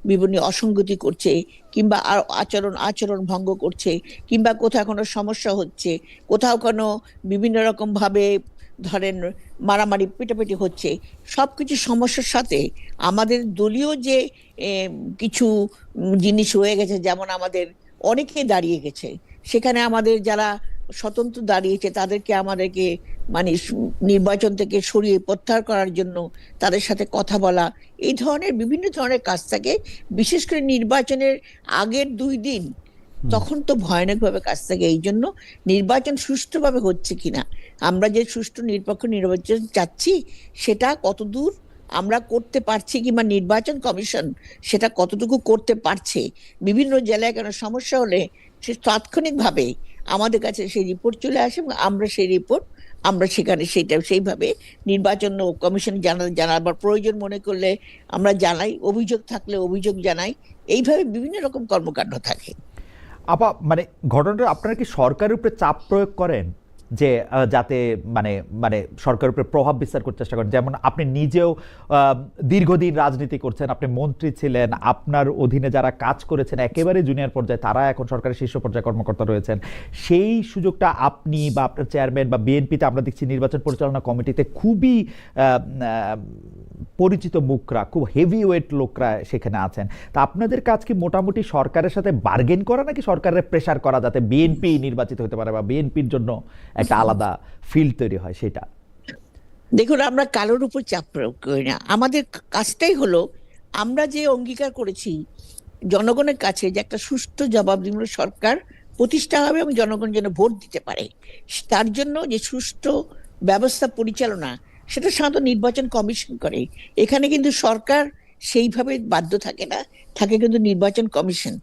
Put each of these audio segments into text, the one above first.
বিভিন্ন অসঙ্গতি করছে, কিংবা আচরণ আচরণ ভঙ্গ করছে, কিংবা কোথাও কোনো সমস্যা হচ্ছে, কোথাও কোনো বিভিন্ন রকম ভাবে ধরেন মারামারি পিটাপিটি হচ্ছে, সবকিছু সমস্যার সাথে আমাদের দলীয় যে কিছু জিনিস রয়ে গেছে, যেমন আমাদের অনেকে দাঁড়িয়ে গেছে, সেখানে আমাদের যারা স্বতন্ত্র দাঁড়িয়েছে আমাদেরকে মানে নির্বাচন থেকে সরিয়ে প্রত্যাহার করার জন্য তাদের সাথে কথা বলা, এই ধরনের বিভিন্ন ধরনের কাজ থাকে। বিশেষ করে নির্বাচনের আগের 2 দিন তখন তো ভয়ানকভাবে কাজ থাকে। এই জন্য নির্বাচন সুষ্ঠুভাবে হচ্ছে কিনা, আমরা যে সুষ্ঠু নিরপেক্ষ নির্বাচন চাচ্ছি সেটা কতদূর আমরা করতে পারছি, কিংবা নির্বাচন কমিশন সেটা কতটুকু করতে পারছে। বিভিন্ন জেলায় কেন সমস্যা হলে সে তাৎক্ষণিকভাবে আমাদের কাছে সেই রিপোর্ট চলে আসে, এবং আমরা সেই রিপোর্ট আমরা সেখানে সেইভাবে নির্বাচন কমিশন জানাবার প্রয়োজন মনে করলে আমরা জানাই, অভিযোগ থাকলে অভিযোগ জানাই। এইভাবে বিভিন্ন রকম কর্মকাণ্ড থাকে। মানে ঘটনাটা আপনারা কি সরকারের উপরে চাপ প্রয়োগ করেন যে যাতে মানে মানে সরকারের উপরে প্রভাব বিস্তার করতে চেষ্টা করেন? যেমন আপনি নিজেও দীর্ঘদিন রাজনীতি করছেন, আপনি মন্ত্রী ছিলেন, আপনার অধীনে যারা কাজ করেছেন একেবারে জুনিয়র পর্যায়ে তারা এখন সরকারের শীর্ষ পর্যায়ে কর্মকর্তা রয়েছেন, সেই সুযোগটা আপনি বা আপনার চেয়ারম্যান বা বিএনপিতে আমরা দেখছি নির্বাচন পরিচালনা কমিটিতে খুবই পরিচিত মুখরা, খুব হেভি ওয়েট লোকরা সেখানে আছেন। তা আপনাদের কাজ কি মোটামুটি সরকারের সাথে বার্গেন করা, নাকি সরকারের প্রেশার করা যাতে বিএনপি নির্বাচিত হতে পারে বা বিএনপির জন্য একটা আলাদা ফিল্ড তৈরি হয় সেটা? দেখুন, আমরা কারোর উপর চাপ প্রয়োগ করি না। আমাদের কাজটাই হলো আমরা যে অঙ্গীকার করেছি জনগণের কাছে যে একটা সুষ্ঠু জবাবদিহিমূলক সরকার প্রতিষ্ঠা হবে এবং জনগণ যেন ভোট দিতে পারে, তার জন্য যে সুষ্ঠু ব্যবস্থা পরিচালনা সেটা সাধারণত নির্বাচন কমিশন করে। এখানে কিন্তু সরকার সেইভাবে বাধ্য থাকে না, থাকে কিন্তু নির্বাচন কমিশন।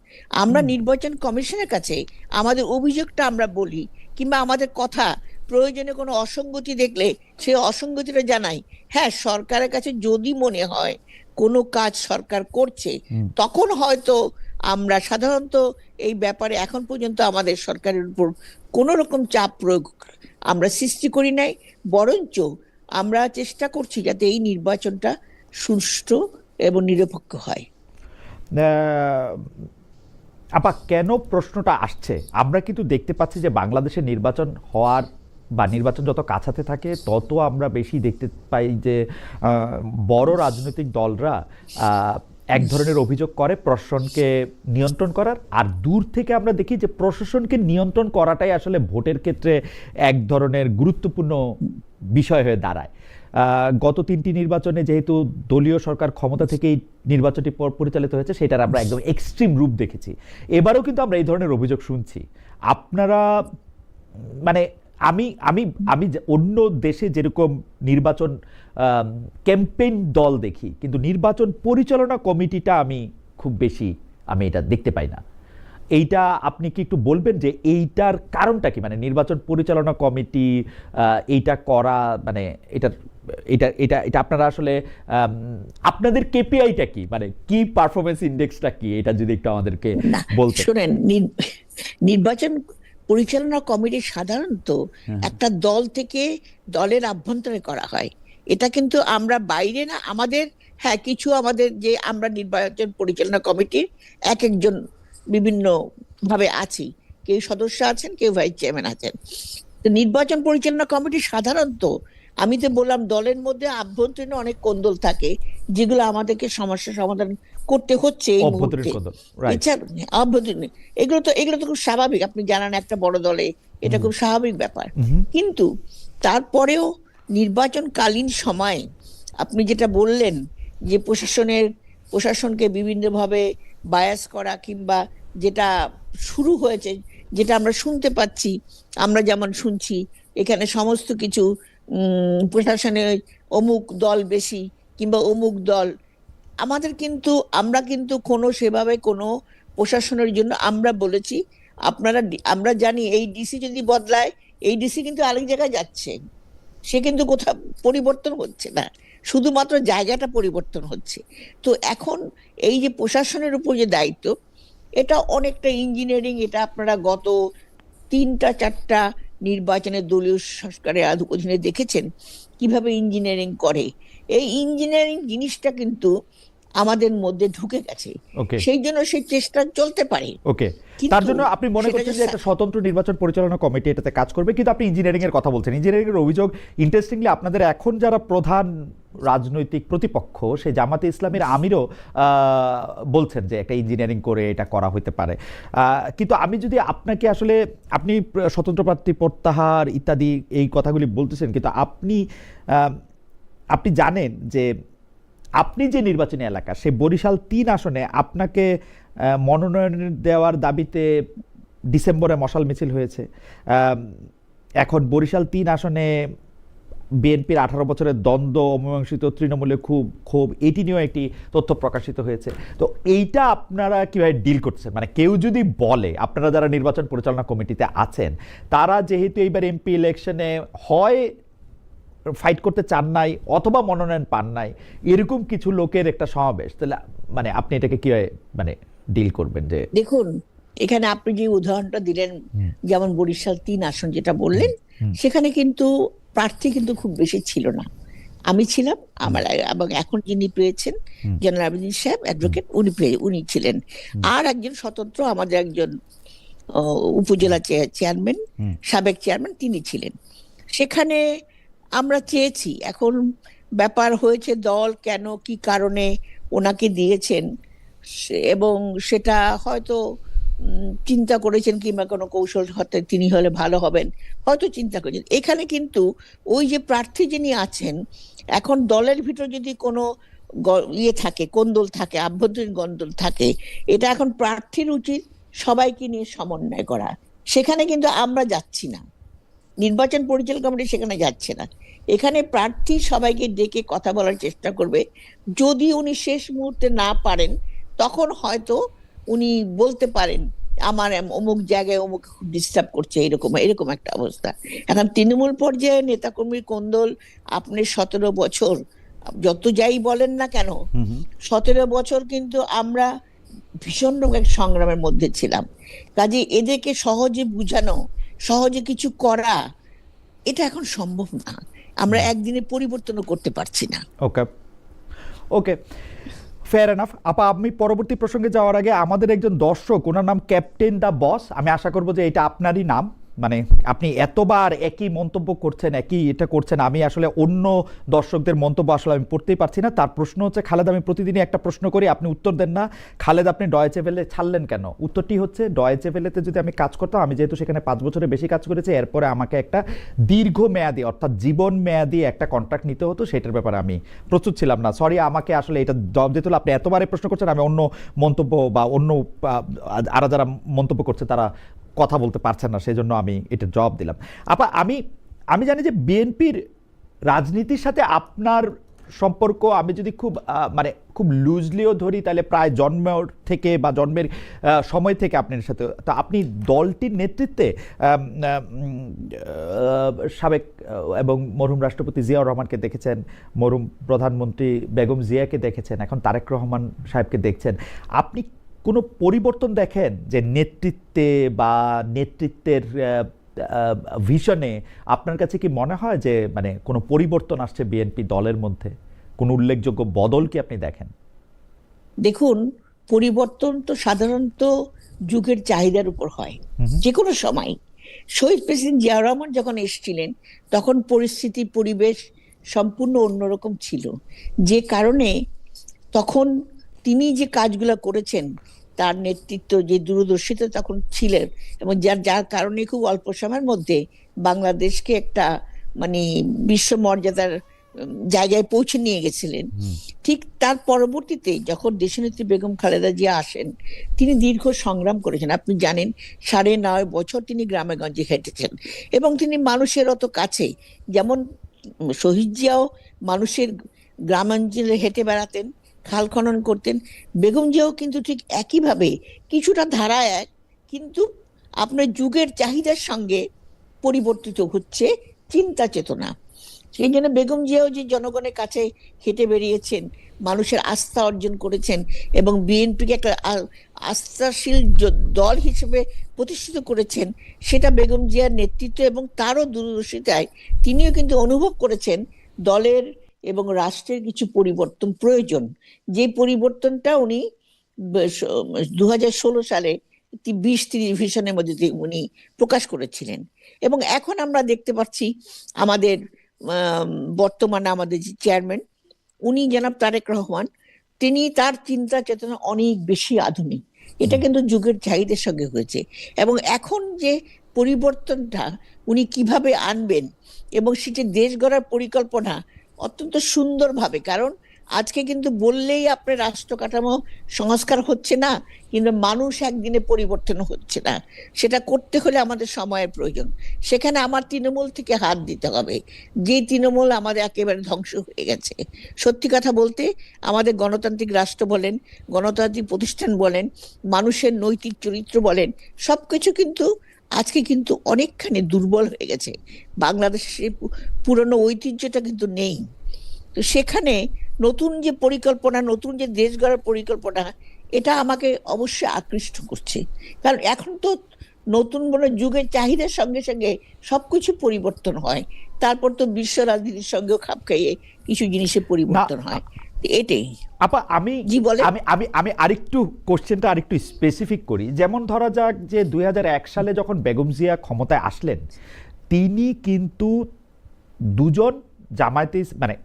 আমরা নির্বাচন কমিশনের কাছে আমাদের অভিযোগটা আমরা বলি, কিংবা আমাদের কথা প্রয়োজনে কোনো অসঙ্গতি দেখলে সেই অসঙ্গতিটা জানাই। হ্যাঁ, সরকারের কাছে যদি মনে হয় কোনো কাজ সরকার করছে, তখন হয়তো আমরা সাধারণত এই ব্যাপারে এখন পর্যন্ত আমাদের সরকারের উপর কোনো রকম চাপ প্রয়োগ আমরা সৃষ্টি করি নাই। বরঞ্চ আমরা চেষ্টা করছি যাতে এই নির্বাচনটা সুষ্ঠু এবং নিরপেক্ষ হয়। আপা, কেন প্রশ্নটা আসছে, আমরা কিন্তু দেখতে পাচ্ছি যে বাংলাদেশের নির্বাচন হওয়ার বা নির্বাচন যত কাছাতে থাকে তত আমরা বেশি দেখতে পাই যে বড় রাজনৈতিক দলরা এক ধরনের অভিযোগ করে প্রশাসনকে নিয়ন্ত্রণ করার, আর দূর থেকে আমরা দেখি যে প্রশাসনকে নিয়ন্ত্রণ করাটাই আসলে ভোটের ক্ষেত্রে এক ধরনের গুরুত্বপূর্ণ বিষয় হয়ে দাঁড়ায়। গত 3টি নির্বাচনে যেহেতু দলীয় সরকার ক্ষমতা থেকেই নির্বাচনটি পরিচালিত হয়েছে, সেটার আমরা একদম এক্সট্রিম রূপ দেখেছি। এবারেও কিন্তু আমরা এই ধরনের অভিযোগ শুনছি। আপনারা মানে আমি আমি আমি অন্য দেশে যেরকম নির্বাচন ক্যাম্পেইন দল দেখি, কিন্তু নির্বাচন পরিচালনা কমিটিটা আমি খুব বেশি এটা দেখতে পাই না। এইটা আপনি কি একটু বলবেন যে এইটার কারণটা কি? মানে নির্বাচন পরিচালনা কমিটি এইটা করা, মানে এটা এটা এটা এটা আপনারা আসলে আপনাদের কেপিআইটা কি, মানে কি পারফরমেন্স ইন্ডেক্সটা কি, এটা যদি একটু আমাদেরকে বলতেন। শুনেন, নির্বাচন পরিচালনা কমিটি সাধারণত একটা দল থেকে দলের আভ্যন্তরে করা হয়। এটা কিন্তু আমরা বাইরে না, আমাদের হ্যাঁ কিছু আমাদের যে আমরা নির্বাচন পরিচালনা কমিটির এক একজন বিভিন্ন ভাবে আছি, কেউ সদস্য আছেন, কেউ ভাইস চেয়ারম্যান আছেন। তো নির্বাচন পরিচালনা কমিটি সাধারণত, আমি তো বললাম দলের মধ্যে আভ্যন্তরীণ অনেক কোন্দল থাকে যেগুলো আমাদেরকে সমস্যা সমাধান করতে হচ্ছে এই মুহূর্তে। এছাড়া অভ্যন্তরীণ এগুলো তো খুব স্বাভাবিক, আপনি জানান একটা বড় দলে এটা খুব স্বাভাবিক ব্যাপার। কিন্তু তারপরেও নির্বাচনকালীন সময় আপনি যেটা বললেন যে প্রশাসনকে বিভিন্নভাবে বায়াস করা, কিংবা যেটা শুরু হয়েছে, যেটা আমরা শুনতে পাচ্ছি, আমরা যেমন শুনছি এখানে সমস্ত কিছু প্রশাসনে অমুক দল বেশি কিংবা অমুক দল, আমরা কিন্তু কোনো সেভাবে কোনো প্রশাসনের জন্য আমরা বলেছি আমরা জানি এই ডিসি যদি বদলায়, এই ডিসি কিন্তু আরেক জায়গায় যাচ্ছে, সে কিন্তু কোথাও পরিবর্তন হচ্ছে না, শুধুমাত্র জায়গাটা পরিবর্তন হচ্ছে। তো এখন এই যে প্রশাসনের উপর যে দায়িত্ব, এটা অনেকটা ইঞ্জিনিয়ারিং। এটা আপনারা গত 3-4টা নির্বাচনের দলীয় সরকারের অধীনে দেখেছেন কিভাবে ইঞ্জিনিয়ারিং করে। এই ইঞ্জিনিয়ারিং জিনিসটা কিন্তু আমাদের মধ্যে ঢুকে গেছে। ওকে সেই জন্য সেই চেষ্টা চলতে পারে, ওকে কিন্তু তার জন্য আপনি মনে সেটা করছেন যে যে একটা স্বতন্ত্র নির্বাচন পরিচালনা কমিটি এটাতে কাজ করবে, কিন্তু আপনি ইঞ্জিনিয়ারিং এর কথা বলছেন। ইঞ্জিনিয়ারিং এর অভিযোগ, ইন্টারেস্টিংলি আপনাদের এখন যারা প্রধান রাজনৈতিক প্রতিপক্ষ সেই জামাতে ইসলামের আমিরও বলছেন যে একটা ইঞ্জিনিয়ারিং করে এটা করা হতে পারে। কিন্তু আমি যদি আপনাকে আসলে, আপনি স্বতন্ত্র প্রার্থী প্রত্যাহার ইত্যাদি এই কথাগুলি বলতেছেন, কিন্তু আপনি জানেন যে আপনি যে নির্বাচনী এলাকা সে বরিশাল ৩ আসনে আপনাকে মনোনয়ন দেওয়ার দাবিতে ডিসেম্বরে মশাল মিছিল হয়েছে। এখন বরিশাল ৩ আসনে বিএনপির ১৮ বছরের দ্বন্দ্ব, অমীমাংসিত তৃণমূলের ক্ষোভ, এটি নিয়েও একটি তথ্য প্রকাশিত হয়েছে। তো এইটা আপনারা কিভাবে ডিল করছেন? মানে কেউ যদি বলে, আপনারা যারা নির্বাচন পরিচালনা কমিটিতে আছেন তারা যেহেতু এইবার এমপি ইলেকশনে হয় ফাইট করতে চান নাই অথবা মনোনয়ন পান নাই, এরকম কিছু লোকের একটা সমাবেশ, তাহলে মানে আপনি এটাকে কিভাবে মানে ডিল করবেন? যে দেখুন, এখানে আপনি যে উদাহরণটা দিলেন, যেমন বরিশাল ৩ আসন যেটা বললেন, সেখানে কিন্তু প্রার্থী কিন্তু খুব বেশি ছিল না। আমি ছিলাম, আমার এবং এখন যিনি পেয়েছেন জেনারেল আবেদিন সাহেব অ্যাডভোকেট, উনি ছিলেন। আর একজন স্বতন্ত্র আমাদের একজন উপজেলা চেয়ারম্যান, সাবেক চেয়ারম্যান, তিনি ছিলেন। সেখানে আমরা চেয়েছি, এখন ব্যাপার হয়েছে দল কেন কি কারণে ওনাকে দিয়েছেন, এবং সেটা হয়তো চিন্তা করেছেন কিংবা কোনো কৌশল হতে তিনি হলে ভালো হবেন, হয়তো চিন্তা করেছেন। এখানে কিন্তু ওই যে প্রার্থী যিনি আছেন, এখন দলের ভিতর যদি কোনো ইয়ে থাকে, কোন্দল থাকে, আভ্যন্তরীণ কোন্দল থাকে, এটা এখন প্রার্থীর উচিত সবাইকে নিয়ে সমন্বয় করা। সেখানে কিন্তু আমরা যাচ্ছি না, নির্বাচন পরিচালনা কমিটি সেখানে যাচ্ছে না। এখানে প্রার্থী সবাইকে ডেকে কথা বলার চেষ্টা করবে। যদি উনি শেষ মুহূর্তে না পারেন, তখন হয়তো উনি বলতে পারেন আমার অমুক জায়গায় অমুক ডিস্টার্ব করছে, এরকম একটা অবস্থা। এখন তৃণমূল পর্যায়ে নেতাকর্মীর কোন্দল, আপনি 17 বছর যত যাই বলেন না কেন, 17 বছর কিন্তু আমরা ভীষণ রকম সংগ্রামের মধ্যে ছিলাম। কাজে এদেরকে সহজে বুঝানো, সহজে কিছু করা, এটা এখন সম্ভব না। আমরা একদিনে পরিবর্তনও করতে পারছি না। ওকে ওকে, ফেয়ার এনাফ আপা। আমি পরবর্তী প্রসঙ্গে যাওয়ার আগে আমাদের একজন দর্শক, ওনার নাম ক্যাপ্টেন দা বস, আমি আশা করবো যে এটা আপনারই নাম। মানে আপনি এতবার একই মন্তব্য করছেন, একই এটা করছেন, আমি আসলে অন্য দর্শকদের মন্তব্য আসলে আমি পড়তেই পারছি না। তার প্রশ্ন হচ্ছে, খালেদ আমি প্রতিদিনই একটা প্রশ্ন করি, আপনি উত্তর দেন না। খালেদ আপনি ডয়েচে ভেলে ছাড়লেন কেন? উত্তরটি হচ্ছে, ডয়েচে ভেলেতে যদি আমি কাজ করতাম, আমি যেহেতু সেখানে 5 বছরের বেশি কাজ করেছি, এরপরে আমাকে একটা দীর্ঘমেয়াদী অর্থাৎ জীবন মেয়াদী একটা কন্ট্রাক্ট নিতে হতো, সেটার ব্যাপারে আমি প্রস্তুত ছিলাম না। সরি, আমাকে আসলে এটা জবাব দিতে হলো। আপনি এতবারে প্রশ্ন করছেন, আমি অন্য মন্তব্য বা অন্য আরো যারা মন্তব্য করছে তারা কথা বলতে পারছেন না, সেই জন্য আমি এটা জবাব দিলাম। আপা আমি জানি যে বিএনপির রাজনীতির সাথে আপনার সম্পর্ক, আমি যদি মানে খুব লুজলিও ধরি, তাহলে প্রায় জন্মের থেকে বা জন্মের সময় থেকে আপনার সাথে, তা আপনি দলটির নেতৃত্বে সাবেক এবং মরহুম রাষ্ট্রপতি জিয়াউর রহমানকে দেখেছেন, মরহুম প্রধানমন্ত্রী বেগম জিয়াকে দেখেছেন, এখন তারেক রহমান সাহেবকে দেখছেন। আপনি কোনো পরিবর্তন দেখেন যে নেতৃত্বে বা নেতৃত্বের ভিশনে? আপনার কাছে কি মনে হয় যে মানে কোনো পরিবর্তন আসছে বিএনপি দলের মধ্যে? কোনো উল্লেখযোগ্য বদল কি আপনি দেখেন? দেখুন, পরিবর্তন তো সাধারণত যুগের চাহিদার উপর হয়, যে কোনো সময়। শহীদ প্রেসিডেন্ট জিয়াউর রহমান যখন এসেছিলেন, তখন পরিস্থিতি, পরিবেশ সম্পূর্ণ অন্যরকম ছিল, যে কারণে তখন তিনি যে কাজগুলো করেছেন, তার নেতৃত্ব, যে দূরদর্শিতা তখন ছিলেন, এবং যার কারণে খুব অল্প সময়ের মধ্যে বাংলাদেশকে একটা মানে বিশ্ব মর্যাদার জায়গায় পৌঁছে নিয়ে গেছিলেন। ঠিক তার পরবর্তীতে যখন দেশনেত্রী বেগম খালেদা জিয়া আসেন, তিনি দীর্ঘ সংগ্রাম করেছেন। আপনি জানেন, 9.5 বছর তিনি গ্রামে গঞ্জে হেঁটেছেন, এবং তিনি মানুষের অত কাছে। যেমন শহীদ জিয়াও মানুষের গ্রামাঞ্চলে হেঁটে বেড়াতেন, খাল খনন করতেন। বেগম জিয়াও কিন্তু ঠিক একইভাবে, কিছুটা ধারা এক, কিন্তু আপনার যুগের চাহিদার সঙ্গে পরিবর্তিত হচ্ছে চিন্তা চেতনা। সেই জন্য বেগম জিয়াও যে জনগণের কাছে হেঁটে বেরিয়েছেন, মানুষের আস্থা অর্জন করেছেন, এবং বিএনপিকে একটা আস্থাশীল দল হিসেবে প্রতিষ্ঠিত করেছেন, সেটা বেগম জিয়ার নেতৃত্ব এবং তারও দূরদর্শিতায়। তিনিও কিন্তু অনুভব করেছেন দলের এবং রাষ্ট্রের কিছু পরিবর্তন প্রয়োজন, যে পরিবর্তনটা উনি 2016 সালে 20-30 ভিশনের মধ্যে দিয়ে উনি প্রকাশ করেছিলেন। এবং এখন আমরা দেখতে পাচ্ছি আমাদের বর্তমানে আমাদের যে চেয়ারম্যান, উনি জনাব তারেক রহমান, তিনি তার চিন্তা চেতনা অনেক বেশি আধুনিক। এটা কিন্তু যুগের চাহিদার সঙ্গে হয়েছে। এবং এখন যে পরিবর্তনটা উনি কিভাবে আনবেন এবং সেটি দেশ গড়ার পরিকল্পনা অত্যন্ত সুন্দরভাবে, কারণ আজকে কিন্তু বললেই আপনার রাষ্ট্র কাঠামো সংস্কার হচ্ছে না, কিন্তু মানুষ একদিনে পরিবর্তন হচ্ছে না। সেটা করতে হলে আমাদের সময়ের প্রয়োজন। সেখানে আমার তৃণমূল থেকে হাত দিতে হবে, যে তৃণমূল আমাদের একেবারে ধ্বংস হয়ে গেছে। সত্যি কথা বলতে আমাদের গণতান্ত্রিক রাষ্ট্র বলেন, গণতান্ত্রিক প্রতিষ্ঠান বলেন, মানুষের নৈতিক চরিত্র বলেন, সবকিছু কিন্তু আজকে কিন্তু অনেকখানি দুর্বল হয়ে গেছে। বাংলাদেশের পুরনো ঐতিহ্যটা কিন্তু নেই। তো সেখানে নতুন যে পরিকল্পনা, নতুন যে দেশ গড়ার পরিকল্পনা, এটা আমাকে অবশ্যই আকৃষ্ট করছে। কারণ এখন তো নতুন বলে যুগের চাহিদার সঙ্গে সঙ্গে সবকিছু পরিবর্তন হয়। তারপর তো বিশ্ব রাজনীতির সঙ্গেও খাপ খাইয়ে কিছু জিনিসের পরিবর্তন হয়। এটাই। আপা, আমি জি বলেন। আমি আমি আমি আরেকটু কোশ্চেনটা আরেকটু স্পেসিফিক করি। যেমন ধরা যাক যে 2001 সালে যখন বেগম জিয়া ক্ষমতায় আসলেন, তিনি কিন্তু দুজন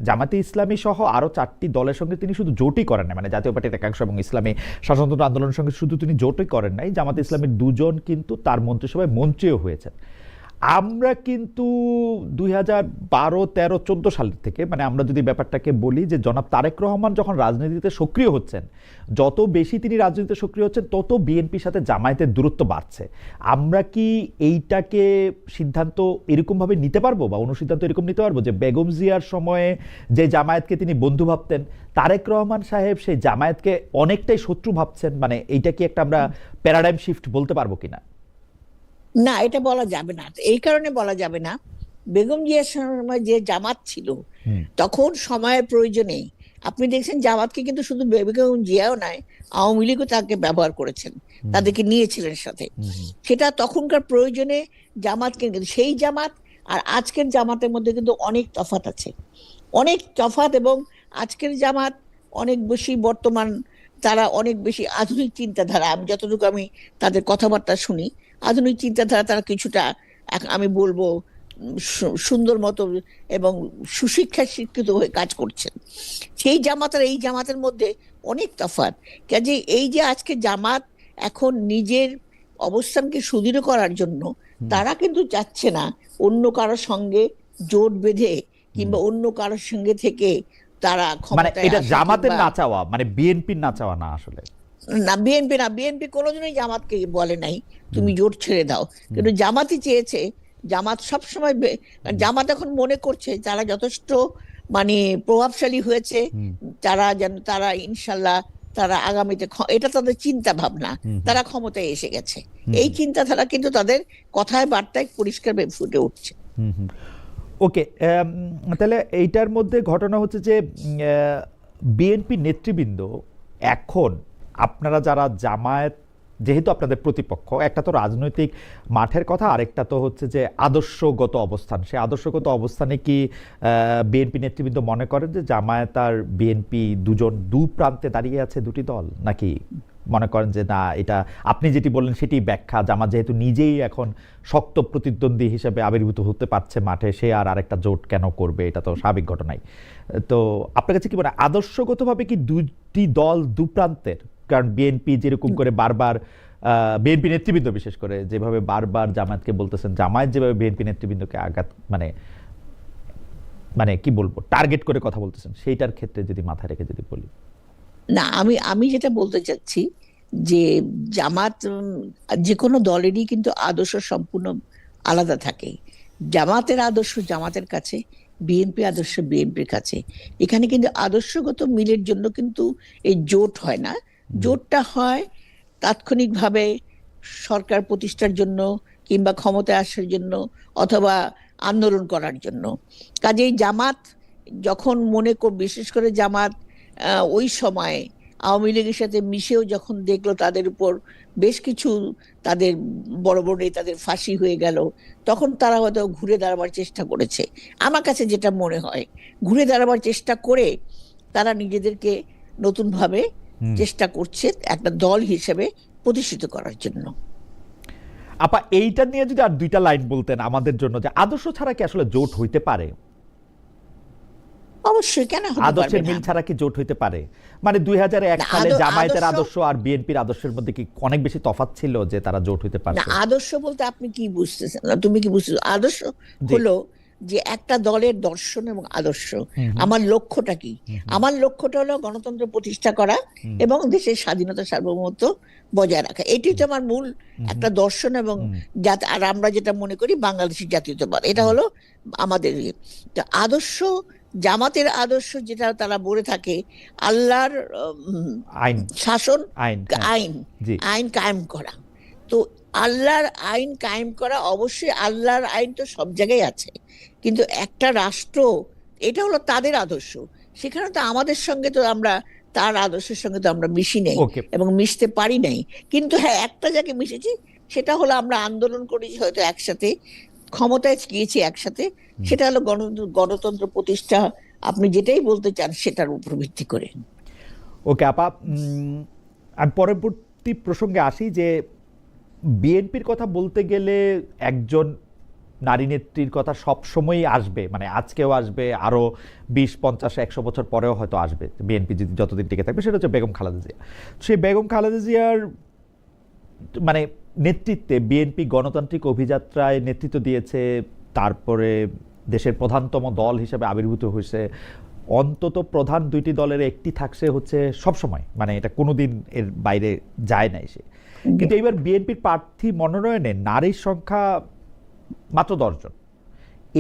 জামায়াতে ইসলামী সহ আরো 4টি দলের সঙ্গে তিনি শুধু জোটই করেন না, মানে জাতীয় পার্টির একাংশ এবং ইসলামী শাসনতন্ত্র আন্দোলনের সঙ্গে শুধু তিনি জোটই করেন নাই, জামায়াতে ইসলামীর দুজন কিন্তু তার মন্ত্রিসভায় মন্ত্রীও হয়েছেন। আমরা কিন্তু 2012, 13, 14 সালের থেকে, মানে আমরা যদি ব্যাপারটাকে বলি যে জনাব তারেক রহমান যখন রাজনীতিতে সক্রিয় হচ্ছেন, যত বেশি তিনি রাজনীতিতে সক্রিয় হচ্ছেন তত বিএনপির সাথে জামায়াতের দূরত্ব বাড়ছে। আমরা কি এইটাকে সিদ্ধান্ত এরকমভাবে নিতে পারবো বা অনুসিদ্ধান্ত এরকম নিতে পারবো যে বেগম জিয়ার সময়ে যে জামায়াতকে তিনি বন্ধু ভাবতেন, তারেক রহমান সাহেব সেই জামায়াতকে অনেকটাই শত্রু ভাবছেন? মানে এইটা কি একটা আমরা প্যারাডাইম শিফট বলতে পারবো কিনা? না, এটা বলা যাবে না। এই কারণে বলা যাবে না, বেগম জিয়ার সময় যে জামাত ছিল, তখন সময়ের প্রয়োজনে আপনি দেখছেন জামাতকে কিন্তু শুধু বেগম জিয়াও নয়, আওয়ামী লীগও তাকে ব্যবহার করেছেন, তাদেরকে নিয়েছিলেন সাথে। সেটা তখনকার প্রয়োজনে জামাতকে, সেই জামাত আর আজকের জামাতের মধ্যে কিন্তু অনেক তফাৎ আছে, অনেক তফাৎ। এবং আজকের জামাত অনেক বেশি বর্তমান, তারা অনেক বেশি আধুনিক চিন্তাধারা, আমি যতটুকু আমি তাদের কথাবার্তা শুনি, আধুনিক চিন্তাধারা তারা কিছুটা, আমি বলবো সুন্দর মতো এবং সুশিক্ষায় শিক্ষিত হয়ে কাজ করছেন। সেই জামাত আর এই জামাতের মধ্যে অনেক তফাৎ। কাজে এই যে আজকে জামাত এখন নিজের অবস্থানকে সুদৃঢ় করার জন্য তারা কিন্তু চাচ্ছে না অন্য কারোর সঙ্গে জোট বেঁধে কিংবা অন্য কারোর সঙ্গে থেকে তারা মানে ক্ষমতায় এটা আসা, জামাতের কিংবা না চাওয়া, মানে বিএনপির না চাওয়া না আসলে। না, বিএনপি না, বিএনপি কোনোদিনই জামাতকে বলে নাই তুমি জোট ছেড়ে দাও, কিন্তু জামাতই চেয়েছে। জামাত সবসময় জামাত এখন মনে করছে তারা যথেষ্ট মানে প্রভাবশালী হয়েছে, তারা যেন তারা ইনশাল্লাহ তারা আগামীতে এটা তাদের চিন্তা ভাবনা, তারা ক্ষমতায় এসে গেছে। এই চিন্তাধারা কিন্তু তাদের কথায় বার্তায় পরিষ্কার ফুটে উঠছে। ওকে, তাহলে এইটার মধ্যে ঘটনা হচ্ছে যে বিএনপি নেতৃবৃন্দ এখন, আপনারা যারা জামায়াত যেহেতু আপনাদের প্রতিপক্ষ, একটা তো রাজনৈতিক মাঠের কথা, আরেকটা তো হচ্ছে যে আদর্শগত অবস্থান। সেই আদর্শগত অবস্থানে কি বিএনপি নেতৃবৃন্দ মনে করেন যে জামায়াত আর বিএনপি দুজন দু প্রান্তে দাঁড়িয়ে আছে, দুটি দল, নাকি মনে করেন যে না, এটা আপনি যেটি বললেন সেটি ব্যাখ্যা, জামাত যেহেতু নিজেই এখন শক্ত প্রতিদ্বন্দ্বী হিসেবে আবির্ভূত হতে পারছে মাঠে, সে আর আরেকটা জোট কেন করবে? এটা তো স্বাভাবিক ঘটনাই। তো আপনার কাছে কি মনে হয় আদর্শগতভাবে কি দুটি দল দু প্রান্তের? কারণ বিএনপি যেরকম করে বারবার, বিএনপি নেতৃবৃন্দ বিশেষ করে যেভাবে বারবার জামায়াতকে বলতেছেন, জামায়াত যেভাবে বিএনপি নেতৃবৃন্দকে আঘাত, মানে মানে কি বলবো, টার্গেট করে কথা বলতেছেন, সেইটার ক্ষেত্রে যদি মাথায় রেখে যদি বলি। না, আমি যেটা বলতে চাচ্ছি যে জামাত যে কোনো দলেরই কিন্তু আদর্শ সম্পূর্ণ আলাদা থাকে। জামাতের আদর্শ জামাতের কাছে, বিএনপি আদর্শ বিএনপির কাছে। এখানে কিন্তু আদর্শগত মিলের জন্য কিন্তু এই জোট হয় না। জোটটা হয় তাৎক্ষণিকভাবে সরকার প্রতিষ্ঠার জন্য কিংবা ক্ষমতায় আসার জন্য অথবা আন্দোলন করার জন্য। কাজেই জামাত যখন বিশেষ করে জামাত ওই সময় আওয়ামী লীগের সাথে মিশেও যখন দেখলো তাদের উপর বেশ কিছু তাদের বড় বড় নেতাদের ফাঁসি হয়ে গেল, তখন তারা হয়তো ঘুরে দাঁড়াবার চেষ্টা করেছে। আমার কাছে যেটা মনে হয়, ঘুরে দাঁড়াবার চেষ্টা করে তারা নিজেদেরকে নতুন ভাবে চেষ্টা করছে একটা দল হিসেবে প্রতিষ্ঠিত করার জন্য। আপা, এইটা নিয়ে যদি আর দুইটা লাইন বলতেন আমাদের জন্য, যে আদর্শ ছাড়া কি আসলে জোট হইতে পারে? অবশ্যই, কেন হতে পারবে আদর্শের না? মিল ছাড়া কি জোট হইতে পারে? মানে 2001 না, সালে জামায়াতের আদর্শ আদর্শ আর বিএনপির আদর্শের মধ্যে কি অনেক বেশি তফাৎ ছিল যে তারা জোট হইতে না, পারছে? আদর্শ বলতে আপনি কি বুঝতেছেন, না তুমি কি বুঝতেছো? আদর্শ জি। হলো যে একটা দলের দর্শন এবং আদর্শ। হুম হুম আমার লক্ষ্যটা কি? হুম আমার লক্ষ্যটা হলো গণতন্ত্র প্রতিষ্ঠা করা হুম এবং দেশের স্বাধীনতা সার্বভৌমত্ব বজায় রাখা। এটি তো আমার মূল হুম একটা দর্শন এবং হুম আর আমরা যেটা মনে করি বাংলাদেশের জাতীয়তাবাদ, এটা হুম হলো আমাদের ইয়ে। তো আদর্শ, জামাতের আদর্শ যেটা তারা বলে থাকে, আল্লাহর আইন, শাসন, আইন, হ্যাঁ, আইন, জি, আইন কায়েম করা। তো আল্লাহর আইন কায়েম করা, অবশ্যই আল্লাহর আইন তো সব জায়গায় আছে, কিন্তু একটা রাষ্ট্র, এটা হলো তাদের আদর্শ। সেখানে তো আমাদের সঙ্গে তো আমরা তার আদর্শের সঙ্গে তো আমরা মিশি নেই ওকে, এবং মিশতে পারি নাই। কিন্তু হ্যাঁ, একটা জায়গায় মিশেছি, সেটা হলো আমরা আন্দোলন করেছি হয়তো একসাথে, ক্ষমতায় গিয়েছি একসাথে, সেটা হলো গণতন্ত্র প্রতিষ্ঠা, আপনি যেটাই বলতে চান সেটার উপর ভিত্তি করে। ওকে আপা, আমি পরবর্তী প্রসঙ্গে আসি যে বিএনপির কথা বলতে গেলে একজন নারী নেত্রীর কথা সব সময়ই আসবে, মানে আজকেও আসবে, আরো 20, 50, 100 বছর পরেও হয়তো আসবে। বিএনপি যদি যতদিন টিকে থাকবে, সেটা হচ্ছে বেগম খালেদা জিয়া। সেই বেগম খালেদা জিয়ার মানে নেতৃত্বে বিএনপি গণতান্ত্রিক অভিযাত্রায় নেতৃত্ব দিয়েছে, তারপরে দেশের প্রধানতম দল হিসেবে আবির্ভূত হয়েছে। অন্তত প্রধান দুইটি দলের একটি থাকছে হচ্ছে সবসময়, মানে এটা কোনোদিন এর বাইরে যায় নাই সে। কিন্তু এইবার বিএনপির প্রার্থী মনোনয়নে নারীর সংখ্যা মাত্র 10 জন।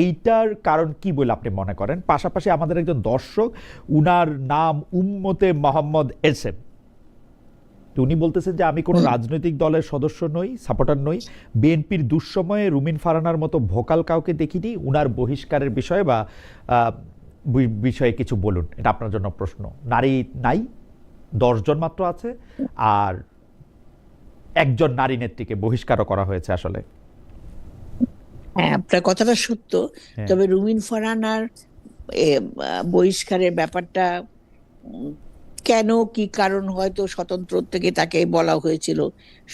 এইটার কারণ কি বলে আপনি মনে করেন? পাশাপাশি আমাদের একজন দর্শক, উনার নাম উম্মতে মোহাম্মদ এস এম, তো উনি বলতেছেন যে আমি কোনো রাজনৈতিক দলের সদস্য নই, সাপোর্টার নই, বিএনপির দুঃসময়ে রুমিন ফারহানার মতো ভোকাল কাউকে দেখিনি, উনার বহিষ্কারের বিষয়ে বা বিষয়ে কিছু বলুন। এটা আপনার জন্য প্রশ্ন। নারী নাই, 10 জন মাত্র আছে, আর একজন নারী নেত্রীকে বহিষ্কারও করা হয়েছে আসলে। হ্যাঁ, আপনার কথাটা সত্য। হ্যাঁ, তবে রুমিন ফারহানার বহিষ্কারের ব্যাপারটা কেন, কি কারণ, হয়তো স্বতন্ত্র থেকে তাকে বলা হয়েছিল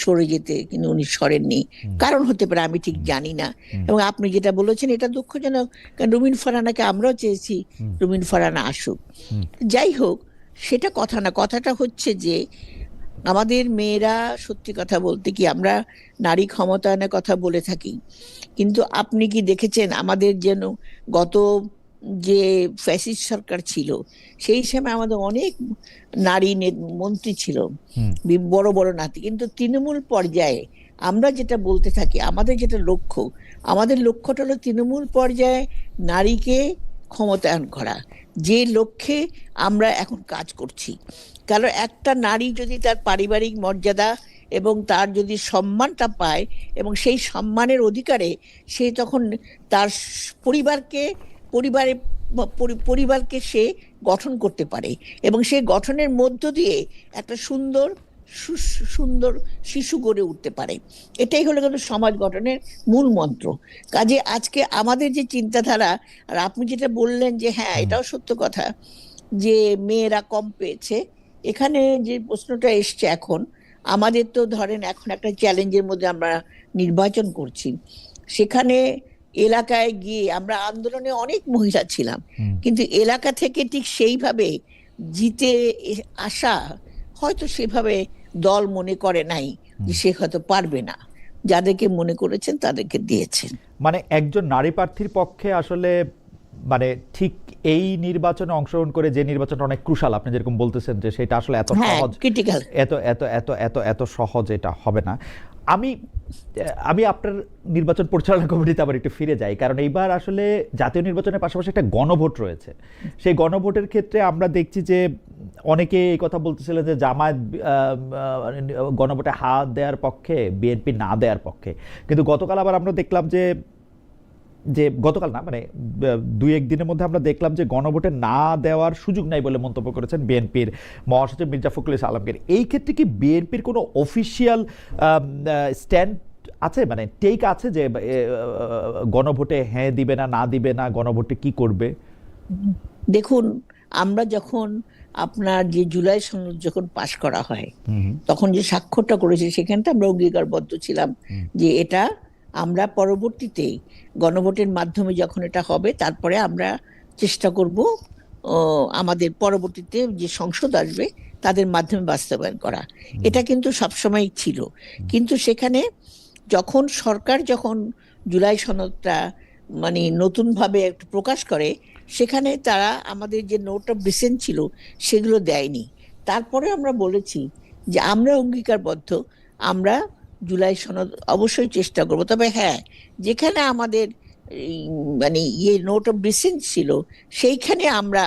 সরে যেতে, কিন্তু উনি সরেননি। হুম, কারণ হতে পারে, আমি ঠিক হুম, জানি না। হুম, এবং আপনি যেটা বলেছেন এটা দুঃখজনক, কারণ রুমিন ফারহানাকে আমরাও চেয়েছি হুম, রুমিন ফারহানা আসুক। হুম, যাই হোক, সেটা কথা না, কথাটা হচ্ছে যে আমাদের মেয়েরা, সত্যি কথা বলতে কি, আমরা নারী ক্ষমতায়নের কথা বলে থাকি, কিন্তু আপনি কি দেখেছেন আমাদের যেন গত যে ফ্যাসিস্ট সরকার ছিল, সেই সময় আমাদের অনেক নারী মন্ত্রী ছিল, হুম, বড় বড় নাতি, কিন্তু তৃণমূল পর্যায়ে আমরা যেটা বলতে থাকি, আমাদের যেটা লক্ষ্য, আমাদের লক্ষ্যটা হলো তৃণমূল পর্যায়ে নারীকে ক্ষমতায়ন করা, যে লক্ষ্যে আমরা এখন কাজ করছি। কারণ একটা নারী যদি তার পারিবারিক মর্যাদা এবং তার যদি সম্মানটা পায় এবং সেই সম্মানের অধিকারে সে তখন তার পরিবারকে, পরিবারে পরিবারকে সে গঠন করতে পারে এবং সেই গঠনের মধ্য দিয়ে একটা সুন্দর সুন্দর শিশু গড়ে উঠতে পারে। এটাই হলো কিন্তু সমাজ গঠনের মূল মন্ত্র। কাজে আজকে আমাদের যে চিন্তাধারা, আর আপনি যেটা বললেন যে হ্যাঁ, হুম, এটাও সত্য কথা যে মেয়েরা কম পেয়েছে, এখানে যে প্রশ্নটা এসছে এখন, আমাদের তো ধরেন এখন একটা চ্যালেঞ্জের মধ্যে আমরা নির্বাচন করছি, সেখানে এলাকায় গিয়ে আমরা আন্দোলনে অনেক মহিলা ছিলাম, হুম, কিন্তু এলাকা থেকে ঠিক সেইভাবে জিতে আসা হয়তো সেভাবে দল মনে করে নাই যে হুম। সে হয়তো পারবে না, যাদেরকে মনে করেছেন তাদেরকে দিয়েছেন। মানে একজন নারী প্রার্থীর পক্ষে আসলে মানে ঠিক এই নির্বাচনে অংশগ্রহণ করে, যে নির্বাচনটা অনেক ক্রুশাল, আপনি যেরকম বলতেছেন যে সেটা আসলে এত হ্যাঁ, সহজ, ক্রিটিক্যাল। এত এত এত এত এত সহজ এটা হবে না। আমি আমি আপনার নির্বাচন পরিচালনা কমিটিতে আবার একটু ফিরে যাই, কারণ এইবার আসলে জাতীয় নির্বাচনের পাশাপাশি একটা গণভোট রয়েছে। সেই গণভোটের ক্ষেত্রে আমরা দেখছি যে অনেকে এই কথা বলতেছিলেন যে জামায়াত গণভোটে হাত দেওয়ার পক্ষে, বিএনপি না দেওয়ার পক্ষে। কিন্তু গতকাল আবার আমরা দেখলাম যে যে গতকাল না মানে দুই এক দিনের মধ্যে আমরা দেখলাম যে গণভোটে না দেওয়ার সুযোগ নাই বলে মন্তব্য করেছেন বিএনপির মহাসচিব মির্জা ফখরুল ইসলাম আলমগীর। এই ক্ষেত্রে কি বিএনপির কোনো অফিসিয়াল স্ট্যান্ড আছে, মানে টেক আছে যে গণভোটে হ্যাঁ দিবে না, না দিবে না, গণভোটে কি করবে? দেখুন, আমরা যখন আপনার যে জুলাই সনদ যখন পাশ করা হয় তখন যে স্বাক্ষরটা করেছি সেখানটা আমরা অঙ্গীকারবদ্ধ ছিলাম যে এটা আমরা পরবর্তীতে গণভোটের মাধ্যমে যখন এটা হবে তারপরে আমরা চেষ্টা করব আমাদের পরবর্তীতে যে সংসদ আসবে তাদের মাধ্যমে বাস্তবায়ন করা। এটা কিন্তু সবসময় ছিল। কিন্তু সেখানে যখন সরকার যখন জুলাই সনদটা মানে নতুনভাবে একটু প্রকাশ করে সেখানে তারা আমাদের যে নোট অফ ডিসেন্ট ছিল সেগুলো দেয়নি। তারপরে আমরা বলেছি যে আমরা অঙ্গীকারবদ্ধ, আমরা জুলাই সনদ অবশ্যই চেষ্টা করব, তবে হ্যাঁ যেখানে আমাদের মানে নোট অফ ডিসেন্ট ছিল সেইখানে আমরা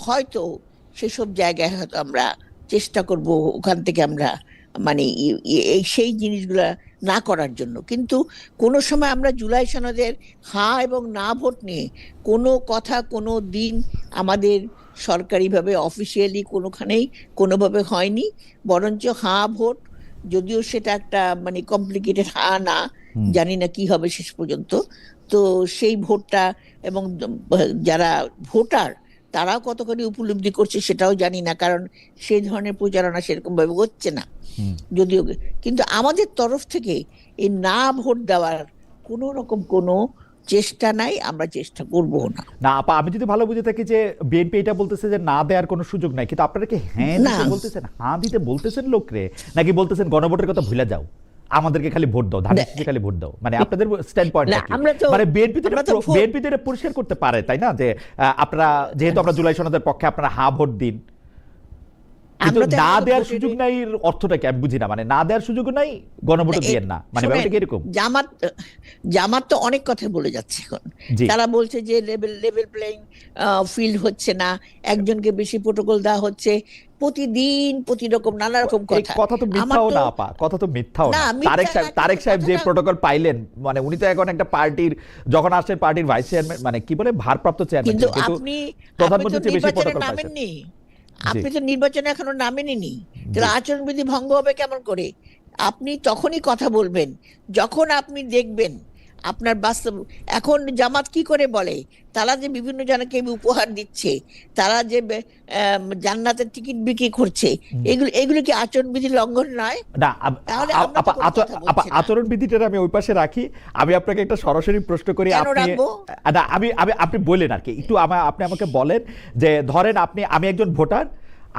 হয়তো সেসব জায়গায় হয়তো আমরা চেষ্টা করব ওখান থেকে আমরা মানে এই সেই জিনিসগুলা না করার জন্য। কিন্তু কোনো সময় আমরা জুলাই সনদের হ্যাঁ এবং না ভোট নিয়ে কোনো কথা কোনো দিন আমাদের সরকারিভাবে অফিসিয়ালি কোনোখানেই কোনোভাবে হয়নি। বরঞ্চ হ্যাঁ ভোট, যদিও সেটা একটা মানে কমপ্লিকেটেড হ্যাঁ না, জানি না কি হবে শেষ পর্যন্ত, তো সেই ভোটটা এবং যারা ভোটার তারাও কতখানি উপলব্ধি করছে সেটাও জানি না, কারণ সেই ধরনের প্রচারণা সেরকম ভাবে হচ্ছে না যদিও। কিন্তু আমাদের তরফ থেকে এই না ভোট দেওয়ার কোনো রকম কোনো চেষ্টা নাই, আমরা চেষ্টা করবো না। না আপা, আমি যদি ভালো বুঝে থাকি যে বিএনপি এটা বলতেছে যে না দেওয়ার কোনো সুযোগ নাই, কিন্তু আপনারা কি হ্যাঁ দিতে বলতেছেন, হ্যাঁ দিতে বলতেছেন লোকরে, নাকি বলতেছেন গণভোটের কথা ভুলে যাও, আমাদেরকে খালি ভোট দাও, ধানের শীষে খালি ভোট দাও? মানে আপনাদের স্ট্যান্ড পয়েন্ট মানে বিএনপি তো এটা পরিষ্কার করতে পারে তাই না, যে আপনারা যেহেতু আমরা জুলাই সনদের পক্ষে আপনারা হ্যাঁ ভোট দিন, কিন্তু না দেওয়ার সুযোগ নাই অর্থটা কি আমি বুঝি না। মানে না দেওয়ার সুযোগ নাই, গণভোট দিয়েন না, মানে ব্যাপারটা কি এরকম? জামাত তো অনেক কথা বলে যাচ্ছে এখন। তারা বলছে যে লেভেল প্লেইং ফিল্ড হচ্ছে না, একজনকে বেশি প্রোটোকল দেওয়া হচ্ছে, প্রতিদিন প্রতি রকম নানা রকম কথা। কথা তো মিথ্যাও না আপা, কথা তো মিথ্যাও না। তারেক সাহেব যে প্রোটোকল পাইলেন, মানে উনি তো এখন একটা পার্টির যখন আসছেন পার্টির ভাইস চেয়ারম্যান, মানে কি বলে ভারপ্রাপ্ত চেয়ারম্যান, কিন্তু প্রধানমন্ত্রী বেশি প্রোটোকল পাইছেন। আপনি তো নির্বাচনে এখনো নামেননি, তাহলে আচরণবিধি ভঙ্গ হবে কেমন করে? আপনি তখনই কথা বলবেন যখন আপনি দেখবেন আপনার বাস্তব। এখন জামাত কি করে বলে তারা যে বিভিন্ন জনকে উপহার দিচ্ছে, তারা যে জান্নাতের টিকিট বিক্রি করছে, এগুলো কি আচরণবিধি লঙ্ঘন নয়? না আচরণ বিধিটা আমি ওই পাশে রাখি। আমি আপনাকে একটা সরাসরি প্রশ্ন করি, আপনি বলেন আর কি একটু আপনি আমাকে বলেন যে ধরেন আমি একজন ভোটার,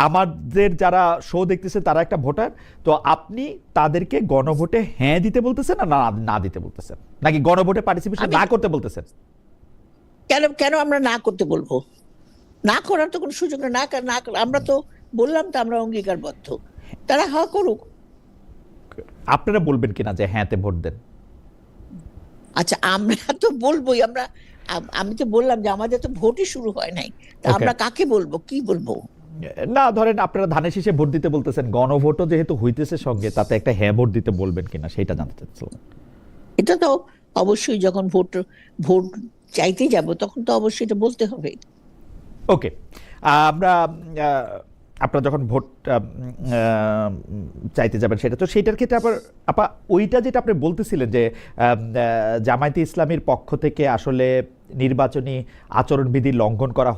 আমাদের যারা শো দেখতেছে তারা একটা ভোটার, তো আপনি তাদেরকে গণভোটে হ্যাঁ দিতে বলতেছেন না না দিতে বলতেছেন, নাকি গণভোটে পার্টিসিপেশন না করতে বলতেছেন? কেন আমরা না করতে বলবো? না করার তো কোনো সুযোগ না। আমরা তো বললাম তো আমরা অঙ্গীকারবদ্ধ, তারা হ্যাঁ করুক। আপনারা বলবেন কিনা যে হ্যাঁতে ভোট দেন? আচ্ছা, আমরা তো বলবোই। আমি তো বললাম যে আমাদের তো ভোটই শুরু হয় নাই, তা আমরা কাকে বলবো, কি বলবো? না ধরেন আপনারা ধানের শীষে ভোট দিতে বলতেছেন, গণভোটও যেহেতু হইতেছে সঙ্গে, তাতে একটা হ্যাঁ ভোট দিতে বলবেন কিনা সেটা জানতে চাচ্ছিলাম। এটা তো অবশ্যই যখন ভোট চাইতে যাব তখন তো অবশ্যই এটা বলতে হবে। ওকে, আপনারা যখন ভোট চাইতে যাবেন সেটা তো, সেইটার ক্ষেত্রে আপা ওইটা যেটা আপনি বলতেছিলেন যে জামায়াতে ইসলামীর পক্ষ থেকে আসলে নির্বাচনী আচরণবিধি লঙ্ঘন করা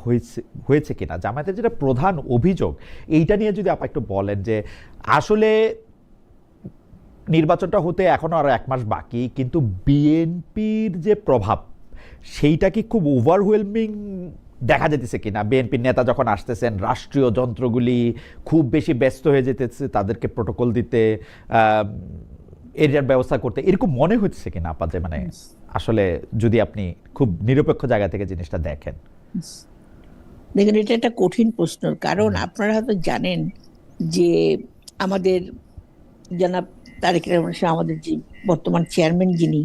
হয়েছে কিনা, জামায়াতের যেটা প্রধান অভিযোগ, এইটা নিয়ে যদি আপনি একটু বলেন যে আসলে নির্বাচনটা হতে এখনো আরো 1 মাস বাকি, কিন্তু বিএনপির যে প্রভাব সেইটা কি খুব ওভারওয়েলমিং দেখা যেতেছে কিনা? বিএনপির নেতা যখন আসতেছেন, রাষ্ট্রীয় যন্ত্রগুলি খুব বেশি ব্যস্ত হয়ে যেতেছে তাদেরকে প্রোটোকল দিতে, এরিয়ার ব্যবস্থা করতে, এরকম মনে হচ্ছে কিনা আপা? যে মানে আসলে যদি আপনি খুব নিরপেক্ষ জায়গা থেকে জিনিসটা দেখেন। দেখেন, এটা একটা কঠিন প্রশ্ন, কারণ আপনারা হয়তো জানেন যে আমাদের জনাব তারেক রহমান আমাদের যে বর্তমান চেয়ারম্যান যিনি,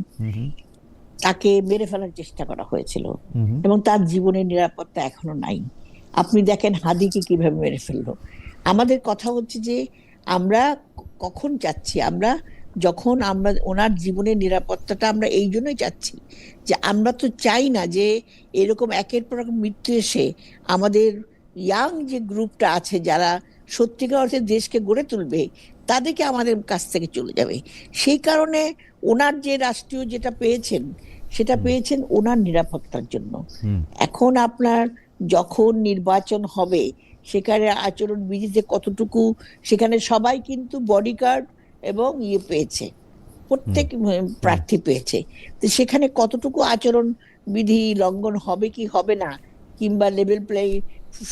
তাকে মেরে ফেলার চেষ্টা করা হয়েছিল এবং তার জীবনের নিরাপত্তা এখনো নাই। আপনি দেখেন হাদিকে কিভাবে মেরে ফেললো। আমাদের কথা হচ্ছে যে আমরা কখন যাচ্ছি, আমরা যখন আমরা ওনার জীবনের নিরাপত্তাটা আমরা এই জন্যই চাচ্ছি যে আমরা তো চাই না যে এরকম একের পর এক মৃত্যু এসে আমাদের ইয়াং যে গ্রুপটা আছে যারা সত্যিকার অর্থে দেশকে গড়ে তুলবে তাদেরকে আমাদের কাছ থেকে চলে যাবে। সেই কারণে ওনার যে রাষ্ট্রীয় যেটা পেয়েছেন সেটা পেয়েছেন ওনার নিরাপত্তার জন্য। এখন আপনার যখন নির্বাচন হবে সেখানে আচরণ বিধিতে কতটুকু, সেখানে সবাই কিন্তু বডিগার্ড এবং ইয়ে পেয়েছে, প্রত্যেক প্রার্থী পেয়েছে, তো সেখানে কতটুকু আচরণ বিধি লঙ্ঘন হবে কি হবে না, কিংবা লেভেল প্লে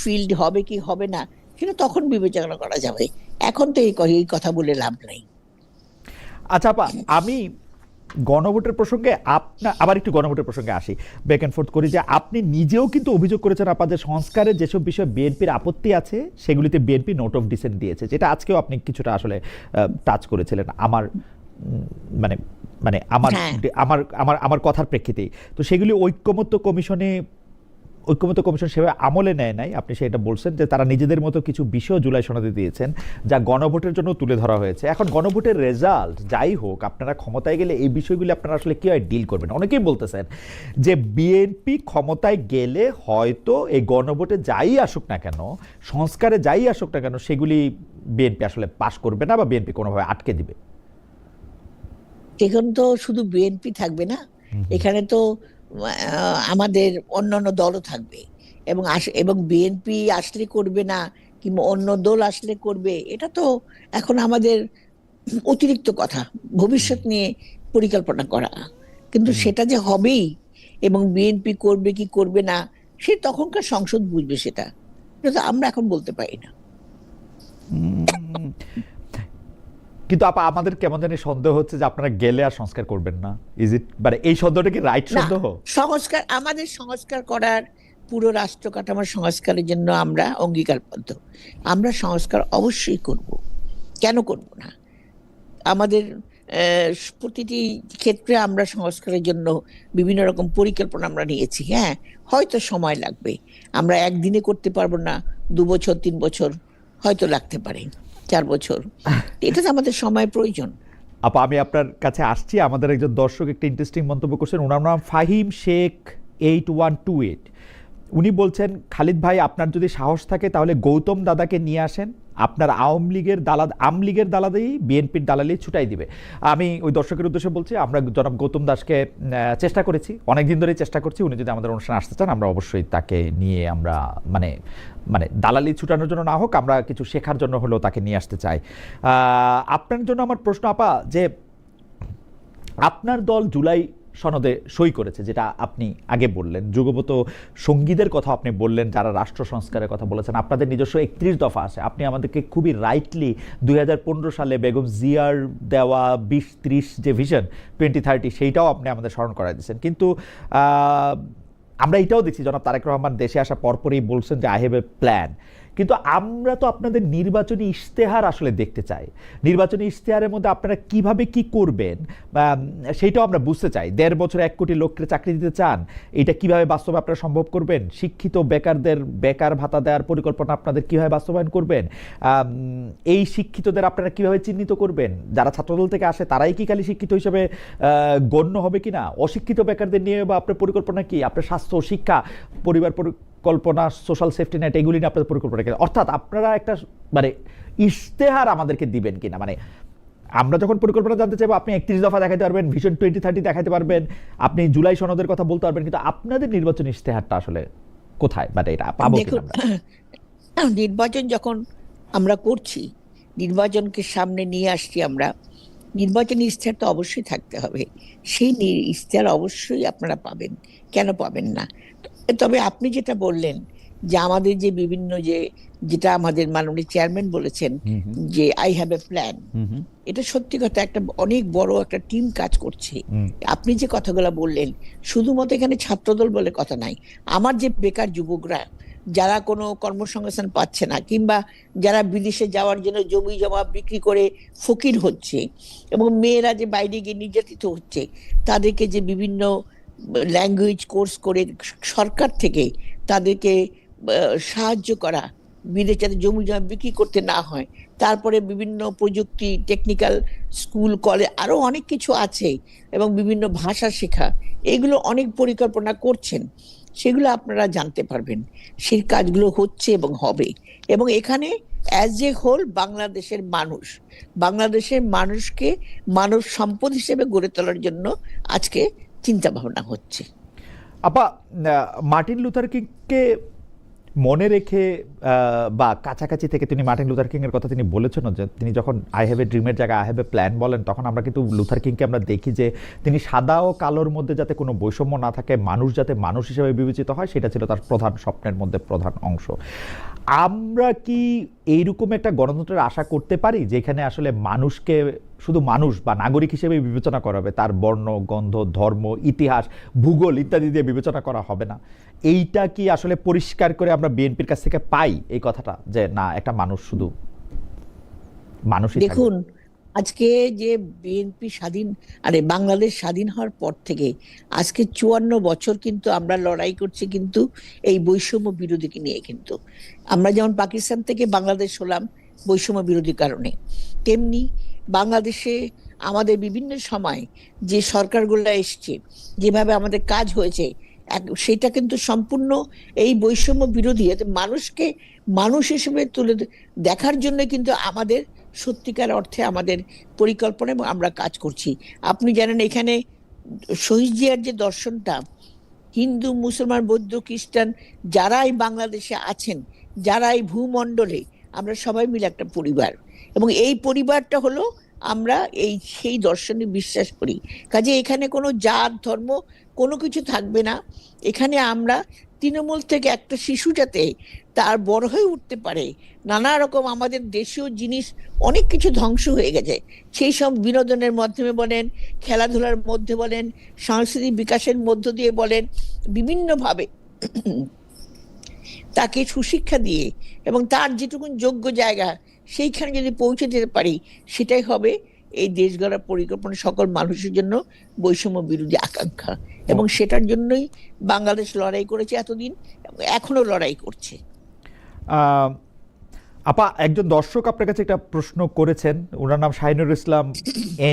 ফিল্ড হবে কি হবে না, সেটা তখন বিবেচনা করা যাবে। এখন তো এই কথা বলে লাভ নাই। আচ্ছা আপা, আমি গণভোটের প্রসঙ্গে আবার একটু গণভোটের প্রসঙ্গে আসি, ব্যাক অ্যান্ড ফোর্থ করি, যে আপনি নিজেও কিন্তু অভিযোগ করেছেন আপনাদের সংস্কারের যেসব বিষয়ে বিএনপির আপত্তি আছে সেগুলিতে বিএনপি নোট অফ ডিসেন্ট দিয়েছে, যেটা আজকেও আপনি কিছুটা আসলে টাচ করেছিলেন আমার মানে মানে আমার আমার আমার আমার কথার প্রেক্ষিতেই। তো সেগুলি ঐক্যমত্য কমিশন সেভাবে আমলে নেয় নাই, আপনি সেটা বলছেন যে তারা নিজেদের মতো কিছু বিষয় জুলাই সনদে দিয়েছেন যা গণভোটের জন্য তুলে ধরা হয়েছে। এখন গণভোটের রেজাল্ট যাই হোক, আপনারা ক্ষমতায় গেলে এই বিষয়গুলি আপনারা আসলে কীভাবে ডিল করবেন? অনেকেই বলতেছেন যে বিএনপি ক্ষমতায় গেলে হয়তো এই গণভোটে যাই আসুক না কেন, সংস্কারে যাই আসুক না কেন, সেগুলি বিএনপি আসলে পাশ করবে না বা বিএনপি কোনোভাবে আটকে দিবে। এখন তো শুধু বিএনপি থাকবে না, এখানে তো আমাদের অন্যান্য দলও থাকবে, এবং বিএনপি আসলে করবে না কিংবা অন্য দল আসলে করবে, এটা তো এখন আমাদের অতিরিক্ত কথা, ভবিষ্যৎ নিয়ে পরিকল্পনা করা। কিন্তু সেটা যে হবেই এবং বিএনপি করবে কি করবে না সে তখনকার সংসদ বুঝবে, সেটা তো আমরা এখন বলতে পারি না। কিন্তু আপা আমাদের কেমন জানি সন্দেহ হচ্ছে যে আপনারা গেলে আর সংস্কার করবেন না। ইজ ইট, মানে এই সন্দেহটা কি রাইট সন্দেহ? আমাদের সংস্কার করার, পুরো রাষ্ট্র কাঠামোর সংস্কারের জন্য আমরা অঙ্গীকারবদ্ধ। আমরা সংস্কার অবশ্যই করব, কেন করব না? আমাদের প্রতিটি ক্ষেত্রে আমরা সংস্কারের জন্য বিভিন্ন রকম পরিকল্পনা আমরা নিয়েছি। হ্যাঁ, হয়তো সময় লাগবে, আমরা একদিনে করতে পারবো না, 2 বছর 3 বছর হয়তো লাগতে পারে, 4 বছর, এটা তো আমাদের সময় প্রয়োজন। আপা আমি আপনার কাছে আসছি, আমাদের একজন দর্শক একটা ইন্টারেস্টিং মন্তব্য করছেন, ওনার নাম ফাহিম শেখ 8128। উনি বলছেন, খালিদ ভাই আপনার যদি সাহস থাকে তাহলে গৌতম দাদাকে নিয়ে আসেন, আপনার আমলীগের দালাদেই বিএনপির দালালি ছুটাই দিবে। আমি ওই দর্শকের উদ্দেশ্যে বলছি, আমরা জনাব গৌতম দাসকে চেষ্টা করেছি, অনেকদিন ধরেই চেষ্টা করছি, উনি যদি আমাদের অনুষ্ঠানে আসতে চান আমরা অবশ্যই তাকে নিয়ে আমরা মানে দালালি ছুটানোর জন্য না হোক, আমরা কিছু শেখার জন্য হলেও তাকে নিয়ে আসতে চাই। আপনার জন্য আমার প্রশ্ন আপা, যে আপনার দল জুলাই সনদে সই করেছে, যেটা আপনি আগে বললেন, যুগপত সঙ্গীদের কথা আপনি বললেন, যারা রাষ্ট্র সংস্কারের কথা বলেছেন, আপনাদের নিজস্ব 31 দফা আছে। আপনি আমাদেরকে খুবই রাইটলি 2015 সালে বেগম জিয়ার দেওয়া 20-30 যে ভিশন 2030 সেইটাও আপনি আমাদের স্মরণ করাই দিয়েছেন। কিন্তু আমরা এটাও দেখছি, জনাব তারেক রহমান দেশে আসার পরপরই বলছেন যে আই হ্যাভ এ প্ল্যান। কিন্তু আমরা তো আপনাদের নির্বাচনী ইশতেহার আসলে দেখতে চাই। নির্বাচনী ইশতেহারের মধ্যে আপনারা কিভাবে কি করবেন সেইটাও আমরা বুঝতে চাই। 1.5 বছরে 1 কোটি লোককে চাকরি দিতে চান, এটা কিভাবে বাস্তবে আপনারা সম্ভব করবেন? শিক্ষিত বেকারদের বেকার ভাতা দেওয়ার পরিকল্পনা আপনাদের কিভাবে বাস্তবায়ন করবেন? এই শিক্ষিতদের আপনারা কিভাবে চিহ্নিত করবেন? যারা ছাত্রদল থেকে আসে তারাই কি খালি শিক্ষিত হিসেবে গণ্য হবে কিনা? অশিক্ষিত বেকারদের নিয়ে বা আপনার পরিকল্পনা কি? আপনার স্বাস্থ্য, শিক্ষা, পরিবার পরিকল্পনা, সোশ্যাল সেফটি নেট, এগুলি নিয়ে আপনাদের পরিকল্পনা কি? অর্থাৎ আপনারা একটা ইশতেহার আমাদেরকে দিবেন কিনা? আমরা যখন পরিকল্পনা জানতে চাইবো, আপনি 31 দফা দেখাতে পারবেন, ভিশন 2030 দেখাতে পারবেন, আপনি জুলাই সনদের কথা বলতে পারবেন, কিন্তু আপনাদের নির্বাচনী ইশতেহারটা আসলে কোথায়? এটা পাবো কিনা? নির্বাচন যখন আমরা করছি, নির্বাচনকে সামনে নিয়ে আসছি আমরা, নির্বাচনী ইশতেহার তো অবশ্যই থাকতে হবে। সেই ইশতেহার অবশ্যই আপনারা পাবেন, কেন পাবেন না? তবে আপনি যেটা বললেন যে আমাদের যে বিভিন্ন যেটা আমাদের মাননীয় চেয়ারম্যান বলেছেন যে আই হ্যাভ এ প্ল্যান, এটা সত্যি কথা, একটা অনেক বড় একটা টিম কাজ করছে। আপনি যে কথাগুলো বললেন, শুধুমাত্র এখানে ছাত্রদল বলে কথা নাই, আমার যে বেকার যুবকরা যারা কোনো কর্মসংস্থান পাচ্ছে না, কিংবা যারা বিদেশে যাওয়ার জন্য জমি জমা বিক্রি করে ফকির হচ্ছে, এবং মেয়েরা যে বাইরে গিয়ে নির্যাতিত হচ্ছে, তাদেরকে যে বিভিন্ন ল্যাঙ্গুয়েজ কোর্স করে সরকার থেকে তাদেরকে সাহায্য করা, বিদেশে যাতে জমি জমা বিক্রি করতে না হয়, তারপরে বিভিন্ন প্রযুক্তি, টেকনিক্যাল স্কুল, কলেজ, আরো অনেক কিছু আছে, এবং বিভিন্ন ভাষা শেখা, এগুলো অনেক পরিকল্পনা করছেন, সেগুলো আপনারা জানতে পারবেন। সেই কাজগুলো হচ্ছে এবং হবে। এবং এখানে অ্যাজ এ হোল বাংলাদেশের মানুষকে মানব সম্পদ হিসেবে গড়ে তোলার জন্য আজকে চিন্তা ভাবনা হচ্ছে। আপা, মার্টিন লুথার কিংকে মনে রেখে বা কাছাকাছি থেকে তিনি মার্টিন লুথার কিং এর কথা তিনি বলেছেন যে তিনি যখন আই হ্যাভ এ ড্রিমের জায়গায় আই হ্যাভ এ প্ল্যান বলেন, তখন আমরা কিন্তু লুথার কিংকে আমরা দেখি যে তিনি সাদা ও কালোর মধ্যে যাতে কোনো বৈষম্য না থাকে, মানুষ যাতে মানুষ হিসেবে বিবেচিত হয়, সেটা ছিল তার প্রধান স্বপ্নের মধ্যে প্রধান অংশ। আমরা কি এইরকম একটা গণতন্ত্রের আশা করতে পারি যেখানে আসলে মানুষকে শুধু মানুষ বা নাগরিক হিসেবে বিবেচনা করা হবে, তার বর্ণ, গন্ধ, ধর্ম, ইতিহাস, ভূগোল ইত্যাদি দিয়ে বিবেচনা করা হবে না? এইটা কি আসলে পরিষ্কার করে আমরা বিএনপির কাছ থেকে পাই এই কথাটা, যে না, একটা মানুষ শুধু মানুষই? দেখুন, আজকে যে বিএনপি বাংলাদেশ স্বাধীন হওয়ার পর থেকে আজকে 54 বছর কিন্তু আমরা লড়াই করছি কিন্তু এই বৈষম্য বিরোধীকে নিয়ে। কিন্তু আমরা যেমন পাকিস্তান থেকে বাংলাদেশ হলাম বৈষম্য বিরোধী কারণে, তেমনি বাংলাদেশে আমাদের বিভিন্ন সময় যে সরকারগুলো এসছে, যেভাবে আমাদের কাজ হয়েছে, সেটা কিন্তু সম্পূর্ণ এই বৈষম্য বিরোধী, মানুষকে মানুষ হিসেবে দেখার জন্য কিন্তু আমাদের সত্যিকার অর্থে আমাদের পরিকল্পনা এবং আমরা কাজ করছি। আপনি জানেন, এখানে শহীদ জিয়ার যে দর্শনটা, হিন্দু, মুসলমান, বৌদ্ধ, খ্রিস্টান যারাই বাংলাদেশে আছেন, যারাই ভূমণ্ডলে, আমরা সবাই মিলে একটা পরিবার, এবং এই পরিবারটা হলো আমরা সেই দর্শনে বিশ্বাস করি। কাজে এখানে কোনো জাত, ধর্ম কোনো কিছু থাকবে না। এখানে আমরা তৃণমূল থেকে একটা শিশু যাতে তার বড় হয়ে উঠতে পারে, নানা রকম আমাদের দেশীয় জিনিস অনেক কিছু ধ্বংস হয়ে গেছে, সেই সব বিনোদনের মাধ্যমে বলেন, খেলাধুলার মধ্যে বলেন, সাংস্কৃতিক বিকাশের মধ্য দিয়ে বলেন, বিভিন্নভাবে তাকে সুশিক্ষা দিয়ে এবং তার যেটুকুন যোগ্য জায়গা সেইখানে যদি পৌঁছে যেতে পারি, সেটাই হবে এই দেশ গড়ার পরিকল্পনা সকল মানুষের জন্য বৈষম্য বিরোধী আকাঙ্ক্ষা। এবং সেটার জন্যই বাংলাদেশ লড়াই করেছে এতদিন, এবং এখনো লড়াই করছে। আপা, একজন দর্শক আপনার কাছে একটা প্রশ্ন করেছেন, ওনার নাম শাহিনুর ইসলাম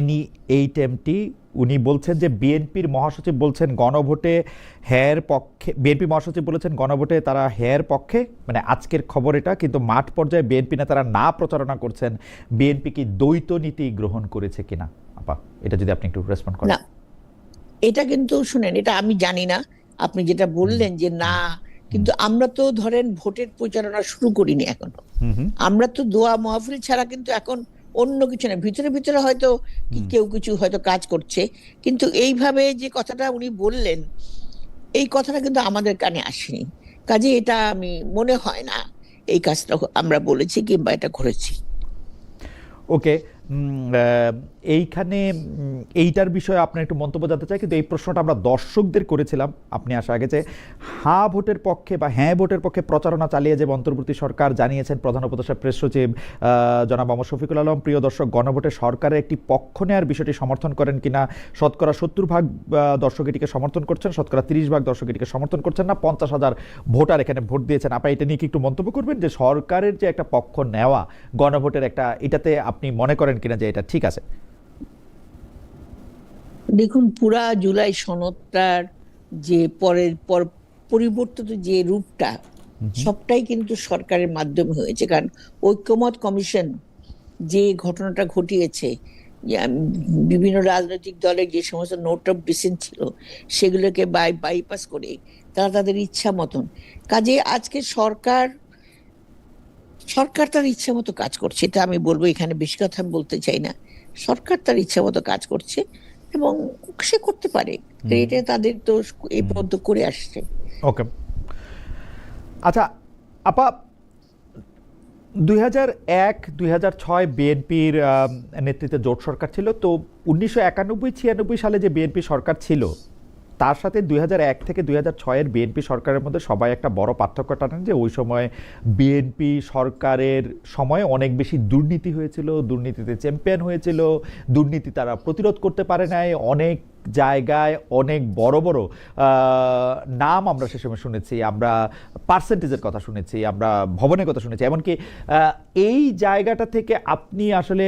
NE8MT। উনি বলছেন যে বিএনপির মহাসচিব বলছেন গণভোটে হ্যার পক্ষে, বিএনপি মহাসচিব বলেছেন গণভোটে তারা হ্যার পক্ষে, মানে আজকের খবর এটা, কিন্তু মাঠ পর্যায়ে বিএনপি নেতারা না প্রচারণা করছেন। বিএনপি কি দ্বৈত নীতি গ্রহণ করেছে কিনা? আপা, এটা যদি আপনি একটু রেসপন্ড করেন। না, এটা কিন্তু শুনেন, এটা আমি জানি না। আপনি যেটা বললেন যে না, কিন্তু আমরা তো ধরেন ভোটের প্রচারণা শুরু করিনি এখনো। আমরা তো দোয়া মাহফিল ছাড়া কিন্তু এখন অন্য কিছু না, ভিতরে ভিতরে হয়তো কেউ কিছু হয়তো কাজ করছে, কিন্তু এইভাবে যে কথাটা উনি বললেন, এই কথাটা কিন্তু আমাদের কানে আসেনি। কাজে এটা আমি মনে হয় না এই কাজটা আমরা বলেছি কিংবা এটা করেছি। ওকে, এইখানে এইটার বিষয়ে আপনার একটু মন্তব্য জানতে চাই, কিন্তু এই প্রশ্নটা আমরা দর্শকদের করেছিলাম আপনি আসার আগে, যে হ্যাঁ ভোটের পক্ষে বা হ্যাঁ ভোটের পক্ষে প্রচারণা চালিয়ে যে অন্তর্বর্তী সরকার, জানিয়েছেন প্রধান উপদেষ্টা প্রেস সচিব জনাব মোহাম্মদ শফিকুল আলম। প্রিয় দর্শক, গণভোটে সরকারের একটি পক্ষ নেওয়ার বিষয়টি সমর্থন করেন কিনা? শতকরা 70% দর্শক এটিকে সমর্থন করছেন, শতকরা 30% দর্শক এটিকে সমর্থন করছেন না। 50,000 ভোটার এখানে ভোট দিয়েছেন। আপনি এটা নিয়ে কি একটু মন্তব্য করবেন, যে সরকারের যে একটা পক্ষ নেওয়া গণভোটের একটা, এটাতে আপনি মনে করেন কিনা যে এটা ঠিক আছে? দেখুন, পুরা জুলাই সনদটার যে পরিবর্তিত যে রূপটা, সবটাই কিন্তু সরকারের মাধ্যমে হয়েছে। কারণ ঐক্যমত কমিশন যে ঘটনাটা ঘটিয়েছে, বিভিন্ন রাজনৈতিক দলের যে সমস্ত নোট অফ ডিসেন্ট ছিল, সেগুলোকে বাইপাস করে তারা তাদের ইচ্ছা মতন কাজে, আজকে সরকার তার ইচ্ছা মতো কাজ করছে। এটা আমি বলবো, এখানে বেশি কথা আমি বলতে চাই না। সরকার তার ইচ্ছা মতো কাজ করছে এবং সে করতে পারে, এটা তাদের তো এই পর্যন্ত করে আসছে। ওকে, আচ্ছা আপা, 2001-2006 বিএনপির নেতৃত্বে জোট সরকার ছিল। তো 1991-96 সালে যে বিএনপি সরকার ছিল, তার সাথে 2001 থেকে 2006-এর বিএনপি সরকারের মধ্যে সবাই একটা বড় পার্থক্য টানেন যে ওই সময় বিএনপি সরকারের সময় অনেক বেশি দুর্নীতি হয়েছিল, দুর্নীতিতে চ্যাম্পিয়ন হয়েছিল, দুর্নীতি তারা প্রতিরোধ করতে পারে নাই, অনেক জায়গায় অনেক বড় বড় নাম আমরা সে সময় শুনেছি, আমরা পার্সেন্টেজের কথা শুনেছি, আমরা ভবনের কথা শুনেছি। এমনকি এই জায়গাটা থেকে আপনি আসলে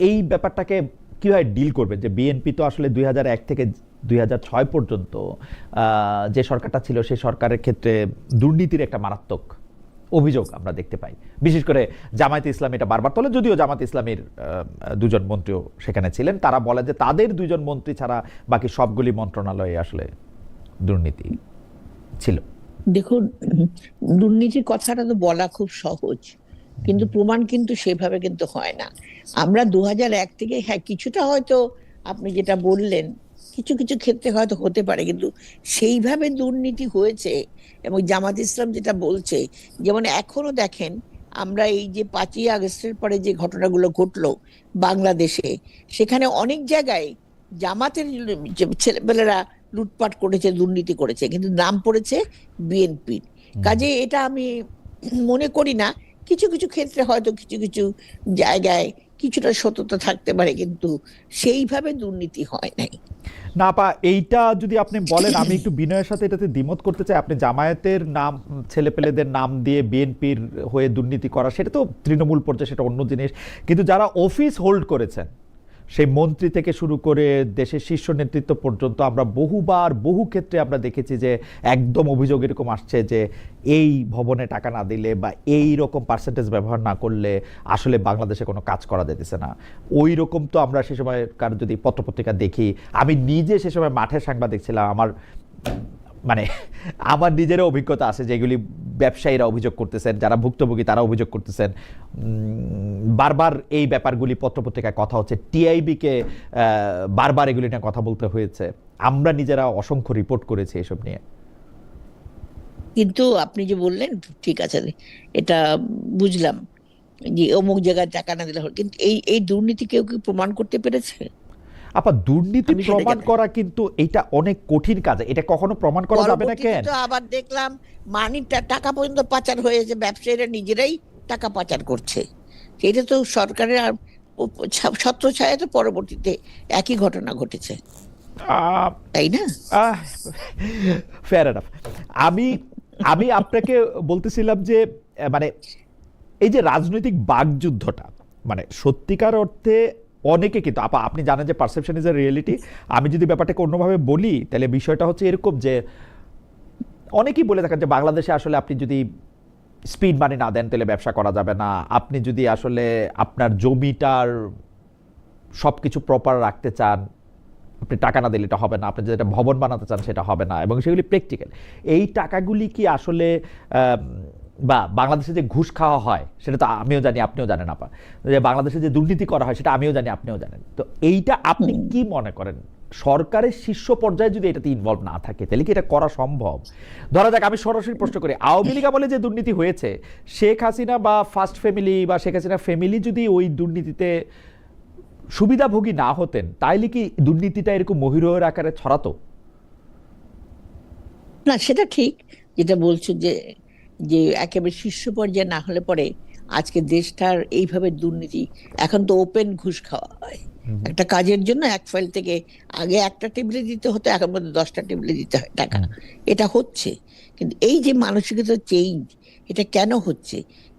এই ব্যাপারটাকে কীভাবে ডিল করবেন যে বিএনপি তো আসলে 2001 থেকে 2006 পর্যন্ত যে সরকারটা ছিল সেই সরকারের ক্ষেত্রে দুর্নীতির একটা মারাত্মক অভিযোগ আমরা দেখতে পাই, বিশেষ করে জামায়াতে ইসলামী এটা বারবার তোলে, যদিও জামায়াতে ইসলামীর দুজন মন্ত্রীও সেখানে ছিলেন। তারা বলে যে তাদের দুজন মন্ত্রী ছাড়া বাকি সবগুলি মন্ত্রণালয়ে আসলে দুর্নীতি ছিল। দেখুন, দুর্নীতির কথাটা তো বলা খুব সহজ, কিন্তু প্রমাণ কিন্তু সেভাবে কিন্তু হয় না। আমরা 2001 থেকে হ্যাঁ কিছুটা হয়তো আপনি যেটা বললেন কিছু কিছু ক্ষেত্রে হয়তো হতে পারে, কিন্তু সেইভাবে দুর্নীতি হয়েছে এবং জামাত ইসলাম যেটা বলছে, যেমন এখনো দেখেন আমরা এই যে 5ই আগস্টের পরে যে ঘটনাগুলো ঘটলো বাংলাদেশে, সেখানে অনেক জায়গায় জামাতের ছেলেপেলেরা লুটপাট করেছে, দুর্নীতি করেছে, কিন্তু নাম পড়েছে বিএনপির। কাজে এটা আমি মনে করি না, কিছু কিছু ক্ষেত্রে হয়তো কিছু কিছু জায়গায় কিছুটা সততা থাকতে পারে, কিন্তু সেইভাবে দুর্নীতি হয় নাই। না আপা, এইটা যদি আপনি বলেন, আমি একটু বিনয়ের সাথে এটাতে দ্বিমত করতে চাই। আপনি জামায়াতের নাম, ছেলেপেলেদের নাম দিয়ে বিএনপির হয়ে দুর্নীতি করা, সেটা তো তৃণমূল পর্যায়ে, সেটা অন্য জিনিস। কিন্তু যারা অফিস হোল্ড করেছেন, সেই মন্ত্রী থেকে শুরু করে দেশের শীর্ষ নেতৃত্ব পর্যন্ত, আমরা বহুবার বহু ক্ষেত্রে আমরা দেখেছি যে একদম অভিযোগ এরকম আসছে যে এই ভবনে টাকা না দিলে বা এই রকম পার্সেন্টেজ ব্যবহার না করলে আসলে বাংলাদেশে কোনো কাজ করা যেতেছে না। ওই রকম তো আমরা সে সময়কার যদি পত্রপত্রিকা দেখি, আমি নিজে সে সময় মাঠের সাংবাদিক ছিলাম, আমার নিজেরও অভিজ্ঞতা আছে যেগুলি ব্যবসায়ীরা অভিযোগ করতেছেন, যারা ভুক্তভোগী তারা অভিযোগ করতেছেন। বারবার এই ব্যাপারগুলি পত্রপত্রিকায় কথা হচ্ছে, টিআইবিকে বারবার এগুলি নিয়ে কথা বলতে হয়েছে, আমরা নিজেরা অসংখ্য রিপোর্ট করেছি এসব নিয়ে। কিন্তু আপনি যে বললেন ঠিক আছে, এটা বুঝলাম যে অমুক জায়গায় টাকা না দিলে হলো, কিন্তু এই এই দুর্নীতি কেউ কি প্রমাণ করতে পেরেছে? আপা, দুর্নীতি প্রমাণ করা কিন্তু এটা অনেক কঠিন কাজ, এটা কখনো প্রমাণ করা যাবে না। কেন? আবার দেখলাম টাকা পর্যন্ত পাচার হয়েছে, ব্যবসায়ীরা নিজেরাই টাকা পাচার করছে। এটা তো সরকারের ছত্রছায়া, তো পরবর্তীতে একই ঘটনা ঘটেছে, তাই না? Fair enough. আমি আপনাকে বলতেছিলাম যে এই যে রাজনৈতিক বাকযুদ্ধটা, সত্যিকার অর্থে অনেকে কিন্তু আপনি জানেন যে পারসেপশন ইজ এ রিয়েলিটি। আমি যদি ব্যাপারটাকে অন্যভাবে বলি, তাহলে বিষয়টা হচ্ছে এরকম যে অনেকেই বলে থাকেন যে বাংলাদেশে আসলে আপনি যদি স্পিড মানি না দেন তাহলে ব্যবসা করা যাবে না, আপনি যদি আসলে আপনার জমিটার সব কিছু প্রপার রাখতে চান, আপনি টাকা না দিলে এটা হবে না, আপনি যেটা ভবন বানাতে চান সেটা হবে না, এবং সেগুলি প্র্যাকটিক্যাল। এই টাকাগুলি কি আসলে বা বাংলাদেশে যে ঘুষ খাওয়া হয় সেটা তো আমিও জানি, আপনিও জানেন আপা, যে বাংলাদেশে যে দুর্নীতি করা হয় সেটা আমিও জানি, আপনিও জানেন। তো এইটা আপনি কি মনে করেন, সরকারের শীর্ষ পর্যায়ে যদি এটাতে ইনভলভ না থাকে তাহলে কি এটা করা সম্ভব? ধরা যাক, আমি সরাসরি প্রশ্ন করি, আওয়ামী লীগ আমলে যে দুর্নীতি হয়েছে, শেখ হাসিনা বা ফার্স্ট ফ্যামিলি বা শেখ হাসিনা ফ্যামিলি যদি ওই দুর্নীতিতে সুবিধাভোগী না হতেন, তাইলে কি দুর্নীতিটা এরকম মহিরুহের আকারে ছড়াতো? না, সেটা ঠিক যেটা বলছো, যে যে একেবারে শীর্ষ পর্যায়ে না হলে পরে আজকে দেশটার এইভাবে দুর্নীতি, এখন তো ওপেন ঘুষ খাওয়া হয়। একটা কাজের জন্য এক ফাইল থেকে আগে একটা টেবিলে দিতে হতো, এখন মধ্যে 10টা টেবিলে দিতে হয় টাকা। এটা হচ্ছে, কিন্তু এই যে মানসিকতা চেঞ্জ, এটা কেন হচ্ছে?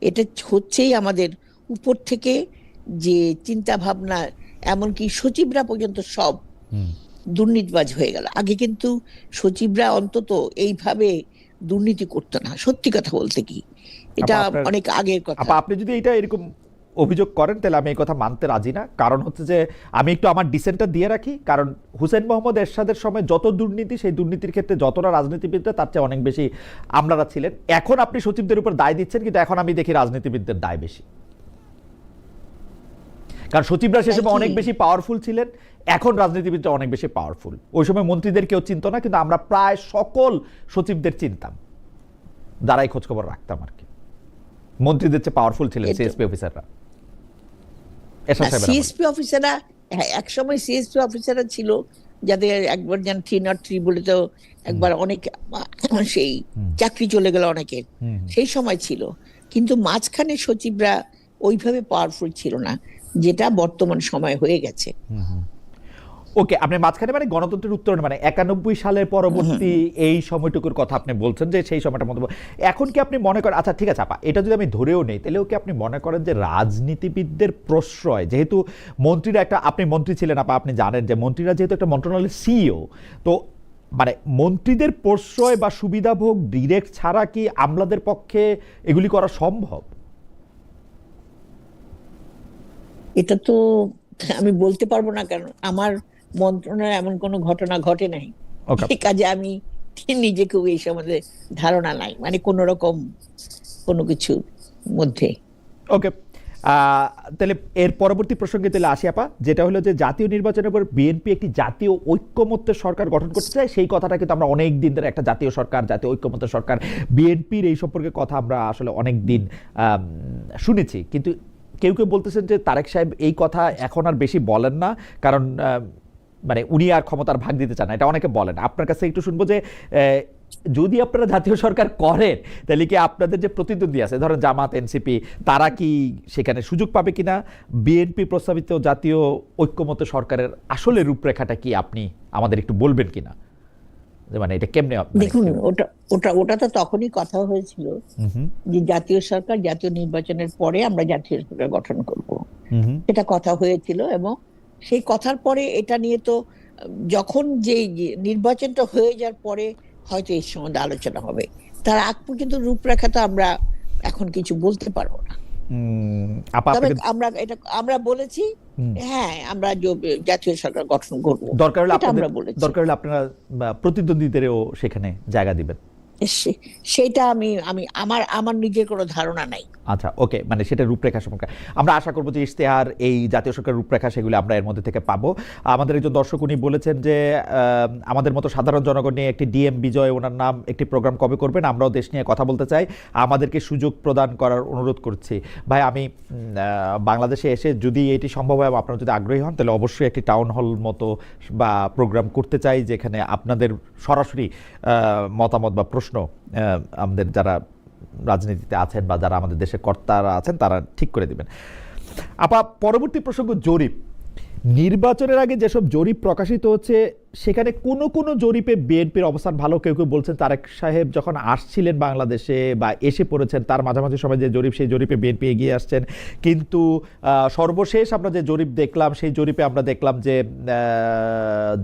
এটা হচ্ছেই আমাদের উপর থেকে যে চিন্তা ভাবনা, এমনকি সচিবরা পর্যন্ত সব দুর্নীতিবাজ হয়ে গেল। আগে কিন্তু সচিবরা অন্তত এইভাবে দুর্নীতি করতো না, সত্যি কথা বলতে কি, এটা অনেক আগের কথা। আপনি যদি এটা এরকম অভিযোগ করেন তাহলে আমি এই কথা মানতে রাজি না। কারণ হচ্ছে যে আমি একটু আমার ডিসেন্টটা দিয়ে রাখি, কারণ হুসেইন মোহাম্মদ এরশাদের সময় যত দুর্নীতি, সেই দুর্নীতির ক্ষেত্রে যতটা রাজনীতিবিদরা, তার চেয়ে অনেক বেশি আমলারা ছিলেন। এখন আপনি সচিবদের উপর দায় দিচ্ছেন, কিন্তু এখন আমি দেখি রাজনীতিবিদদের দায় বেশি, কারণ সচিবরা সে সময় অনেক বেশি পাওয়ারফুল ছিলেন, এখন রাজনীতিবিদরা অনেক বেশি পাওয়ারফুল। ওই সময় মন্ত্রীদের কেউ চিনত না, কিন্তু আমরা প্রায় সকল সচিবদের চিনতাম, দ্বারাই খোঁজখবর রাখতাম আর কি। মন্ত্রীদের চেয়ে পাওয়ারফুল ছিলেন সিএসপি অফিসাররা। সিএসপি অফিসাররা, এক সময় সিএসপি অফিসাররা ছিল যাদের একবার যেন 303 বলে তো একবার অনেক সেই চাকরি চলে গেল অনেকের, সেই সময় ছিল। কিন্তু মাঝখানে সচিবরা ওইভাবে পাওয়ারফুল ছিল না, যেটা বর্তমান সময় হয়ে গেছে। ওকে, আপনি মাঝখানে মানে গণতন্ত্রের উত্তরণ মানে 91 সালের পরবর্তী এই সময়টুকুর কথা আপনি বলছেন যে সেই সময়টার মধ্যে। এখন কি আপনি মনে করেন, আচ্ছা ঠিক আছে আপা, এটা যদি আমি ধরেও নেই, তাহলেও কি আপনি মনে করেন যে রাজনীতিবিদদের প্রশ্রয়, যেহেতু মন্ত্রীরা একটা, আপনি মন্ত্রী ছিলেন আপা, আপনি জানেন যে মন্ত্রীরা যেহেতু একটা মন্ত্রণালয়ের সিইও, তো মানে মন্ত্রীদের প্রশ্রয় বা সুবিধাভোগ ডিরেক্ট ছাড়া কি আমলাদের পক্ষে এগুলি করা সম্ভব? এটা তো আমি বলতে পারবো না, কারণ আমার মন্ত্রণালয়ে এমন কোনো ঘটনা ঘটে নাই। ওকে, এই কাজে আমি নিজেকেও এই সম্বন্ধে ধারণা নাই, মানে কোন রকম কোনো কিছুর মধ্যে। ওকে। তাহলে এর পরবর্তী প্রসঙ্গে তাহলে আসি আপা, যেটা হলো যে জাতীয় নির্বাচনের পর বিএনপি একটি জাতীয় ঐক্যমত্যের সরকার গঠন করতে চায়। সেই কথাটা কিন্তু আমরা অনেক দিন ধরে, একটা জাতীয় সরকার, জাতীয় ঐক্যমত্যের সরকার, বিএনপির এই সম্পর্কে কথা আমরা আসলে অনেক দিন শুনেছি। কিন্তু কেউ কেউ বলতেছেন যে তারেক সাহেব এই কথা এখন আর বেশি বলেন না, কারণ মানে উনি আর ক্ষমতার ভাগ দিতে চান না, এটা অনেকে বলেন। আপনার কাছে একটু শুনবো যে যদি আপনারা জাতীয় সরকার করেন, তাহলে কি আপনাদের যে প্রতিদ্বন্দ্বী আছে, ধরেন জামাত, এনসিপি, তারা কি সেখানে সুযোগ পাবে কিনা? বিএনপি প্রস্তাবিত জাতীয় ঐক্যমত্য সরকারের আসলে রূপরেখাটা কি আপনি আমাদের একটু বলবেন কিনা, যে মানে এটা কেমনে? দেখুন, ওটা ওটা ওটা তো তখনই কথা হয়েছিল যে জাতীয় সরকার, জাতীয় নির্বাচনের পরে আমরা জাতীয় সরকার গঠন করব, এটা কথা হয়েছিল। এবং সেই কথার পরে এটা নিয়ে তো যখন যে নির্বাচনটা হয়ে যাওয়ার পরে হয়তো এই সম্বন্ধে আলোচনা হবে। তার আগ পর্যন্ত রূপরেখা তো আমরা এখন কিছু বলতে পারবো না। তবে আমরা বলেছি, হ্যাঁ আমরা জাতীয় সরকার গঠন করবো, দরকার হলে আমরা বলেছি। দরকার হলে আপনারা প্রতিদ্বন্দ্বীদেরও সেখানে জায়গা দিবেন। সেটা আমি আমি আমার আমার নিজের কোনো ধারণা নাই। আচ্ছা, ওকে, মানে সেটা রূপরেখা সম্পর্কে আমরা আশা করবো যে ইশতেহার, এই জাতীয় সরকার রূপরেখা, সেগুলো আমরা এর মধ্যে থেকে পাবো। আমাদের একজন দর্শক উনি বলেছেন যে আমাদের মতো সাধারণ জনগণ নিয়ে একটি ডিএম বিজয়, ওনার নাম, একটি প্রোগ্রাম কবে করবেন? আমরাও দেশ নিয়ে কথা বলতে চাই, আমাদেরকে সুযোগ প্রদান করার অনুরোধ করছি। ভাই, আমি বাংলাদেশে এসে যদি এটি সম্ভব হয়, আপনারা যদি আগ্রহী হন, তাহলে অবশ্যই একটি টাউন হল মতো বা প্রোগ্রাম করতে চাই, যেখানে আপনাদের সরাসরি মতামত বা প্রশ্ন আমাদের যারা রাজনীতিতে আছেন বা যারা আমাদের দেশের কর্তারা আছেন তারা ঠিক করে দিবেন। আপা, পরবর্তী প্রসঙ্গ জরিপ। নির্বাচনের আগে যেসব জরিপ প্রকাশিত হচ্ছে, সেখানে কোনো কোনো জরিপে বিএনপির অবস্থান ভালো। কেউ কেউ বলছেন তারেক সাহেব যখন আসছিলেন বাংলাদেশে বা এসে পড়েছেন, তার মাঝামাঝি সময় যে জরিপ, সেই জরিপে বিএনপি এগিয়ে আসছেন। কিন্তু সর্বশেষ আমরা যে জরিপ দেখলাম, সেই জরিপে আমরা দেখলাম যে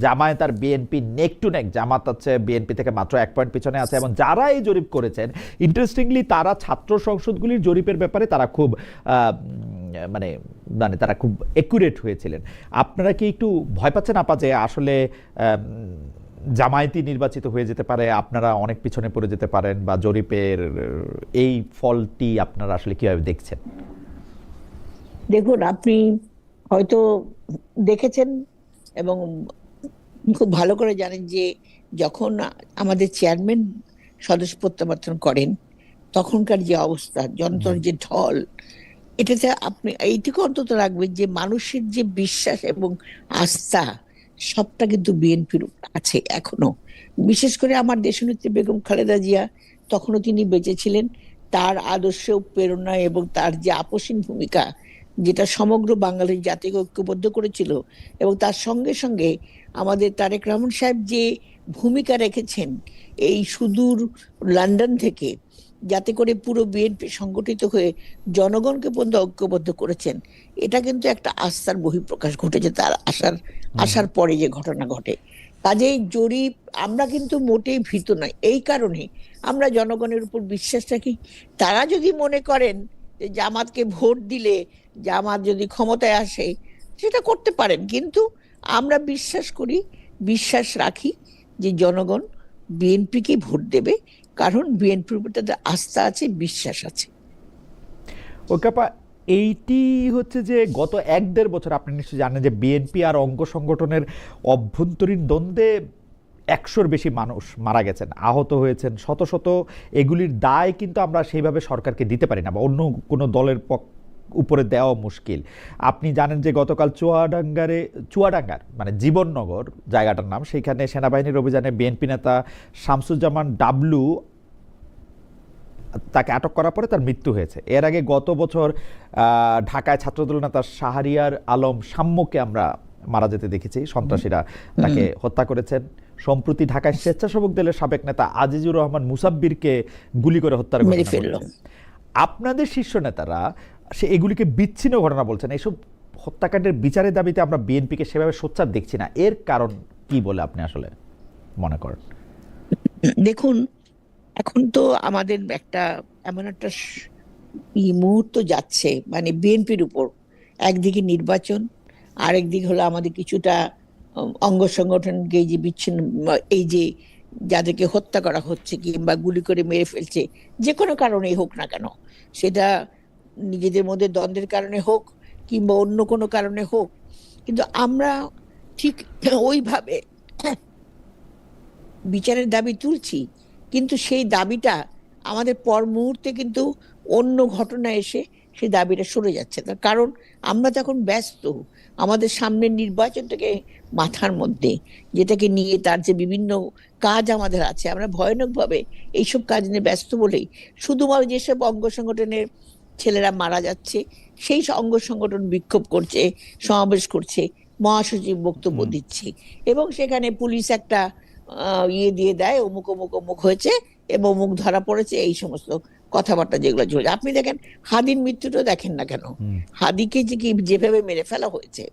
জামায়াত আর বিএনপি নেক টু নেক। জামাত আছে বিএনপি থেকে মাত্র 1 পয়েন্ট পিছনে আছে। এবং যারা এই জরিপ করেছেন, ইন্টারেস্টিংলি তারা ছাত্র সংসদগুলির জরিপের ব্যাপারে তারা খুব মানে মানে তারা খুব একুরেট হয়েছিলেন। আপনারা কি একটু ভয় পাচ্ছেন আপা যে আসলে জামায়াতি নির্বাচিত হয়ে যেতে পারে, আপনারা অনেক পিছনে পড়ে যেতে পারেন, বা জরিপের এই ফলটি আপনারা আসলে কিভাবে দেখছেন? দেখুন, আপনি হয়তো দেখেছেন এবং খুব ভালো করে জানেন যে যখন আমাদের চেয়ারম্যান সদস্য প্রত্যাবর্তন করেন, তখনকার যে অবস্থা, যন্ত্রের যে ঢল, এটাতে আপনি এইটুকু অন্তত রাখবেন যে মানুষের যে বিশ্বাস এবং আস্থা, সবটা কিন্তু বিএনপির আছে এখনো। বিশেষ করে আমার দেশনেত্রী বেগম খালেদা জিয়া, তখনও তিনি বেঁচে ছিলেন, তার আদর্শ, প্রেরণা এবং তার যে আপসীন ভূমিকা, যেটা সমগ্র বাঙালির জাতিকে ঐক্যবদ্ধ করেছিল। এবং তার সঙ্গে সঙ্গে আমাদের তারেক রহমান সাহেব যে ভূমিকা রেখেছেন এই সুদূর লন্ডন থেকে, যাতে করে পুরো বিএনপি সংগঠিত হয়ে জনগণকে পর্যন্ত ঐক্যবদ্ধ করেছেন, এটা কিন্তু একটা আস্থার বহিঃপ্রকাশ ঘটেছে তার আসার পরে যে ঘটনা ঘটে। কাজেই জরিপ আমরা কিন্তু মোটেই ভীত নয়। এই কারণে আমরা জনগণের উপর বিশ্বাস রাখি। তারা যদি মনে করেন যে জামাতকে ভোট দিলে জামাত যদি ক্ষমতায় আসে, সেটা করতে পারেন, কিন্তু আমরা বিশ্বাস রাখি যে জনগণ বিএনপিকে ভোট দেবে, কারণ বিএনপির উপর তাদের আস্থা আছে, বিশ্বাস আছে। ওকাপা, এইটি হচ্ছে যে গত 1-1.5 বছর আপনি নিশ্চয়ই জানেন যে বিএনপি আর অঙ্গ সংগঠনের অভ্যন্তরীণ দ্বন্দ্বে 100-র বেশি মানুষ মারা গেছেন, আহত হয়েছেন শত শত। এগুলির দায় কিন্তু আমরা সেইভাবে সরকারকে দিতে পারি না, বা অন্য কোনো দলের উপরে দেওয়া মুশকিল। আপনি জানেন যে গতকাল চুয়াডাঙ্গার মানে জীবননগর জায়গাটার নাম, সেইখানে সেনাবাহিনীর অভিযানে বিএনপি নেতা শামসুজ্জামান ডাবলু তাকে আটক করার পরে তার মৃত্যু হয়েছে। এর আগে গত বছর ঢাকায় ছাত্রদল নেতা শাহরিয়ার আলম সাম্যকে আমরা মারা যেতে দেখেছি, সন্ত্রাসীরা তাকে হত্যা করেছেন। সম্প্রতি ঢাকায় স্বেচ্ছাসেবক দলের সাবেক নেতা আজিজুর রহমান মুসাব্বিরকে গুলি করে হত্যার ঘটনা ঘটেছে। আপনাদের শীর্ষ নেতারা এগুলিকে বিচ্ছিন্ন ঘটনা বলছেন। এইসব হত্যাকাণ্ডের বিচারের দাবিতে আমরা বিএনপিকে সেভাবে সোচ্চার দেখছি না, এর কারণ কি বলে আপনি আসলে মনে করেন? দেখুন, এখন তো আমাদের এমন একটা মুহূর্ত যাচ্ছে, মানে বিএনপির উপর একদিকে নির্বাচন, আরেকদিকে হলো আমাদের কিছুটা অঙ্গ সংগঠনকে এই যে বিচ্ছিন্ন, এই যে যাদেরকে হত্যা করা হচ্ছে কিংবা গুলি করে মেরে ফেলছে, যে কোনো কারণেই হোক না কেন, সেটা নিজেদের মধ্যে দ্বন্দ্বের কারণে হোক কিংবা অন্য কোনো কারণে হোক, কিন্তু আমরা ঠিক ওইভাবে বিচারের দাবি তুলছি, কিন্তু সেই দাবিটা আমাদের পর মুহূর্তে কিন্তু অন্য ঘটনা এসে সেই দাবিটা সরে যাচ্ছে। তার কারণ আমরা তখন ব্যস্ত আমাদের সামনের নির্বাচনটাকে মাথার মধ্যে, যেটাকে নিয়ে তার যে বিভিন্ন কাজ আমাদের আছে, আমরা ভয়ানকভাবে এইসব কাজ নিয়ে ব্যস্ত বলেই শুধুমাত্র যেসব অঙ্গ সংগঠনের ছেলেরা মারা যাচ্ছে সেই অঙ্গ সংগঠন বিক্ষোভ করছে, সমাবেশ করছে, মহাসচিব বক্তব্য দিচ্ছে এবং সেখানে পুলিশ একটা ইয়ে দিয়ে দেয়, অমুক অমুক অমুক হয়েছে এবং অমুক ধরা পড়েছে, এই সমস্ত কথাবার্তা যেগুলো চলছে। আপনি দেখেন হাদির মৃত্যুটা দেখেন না কেন, হাদিকে যে কি যেভাবে মেরে ফেলা হয়েছে,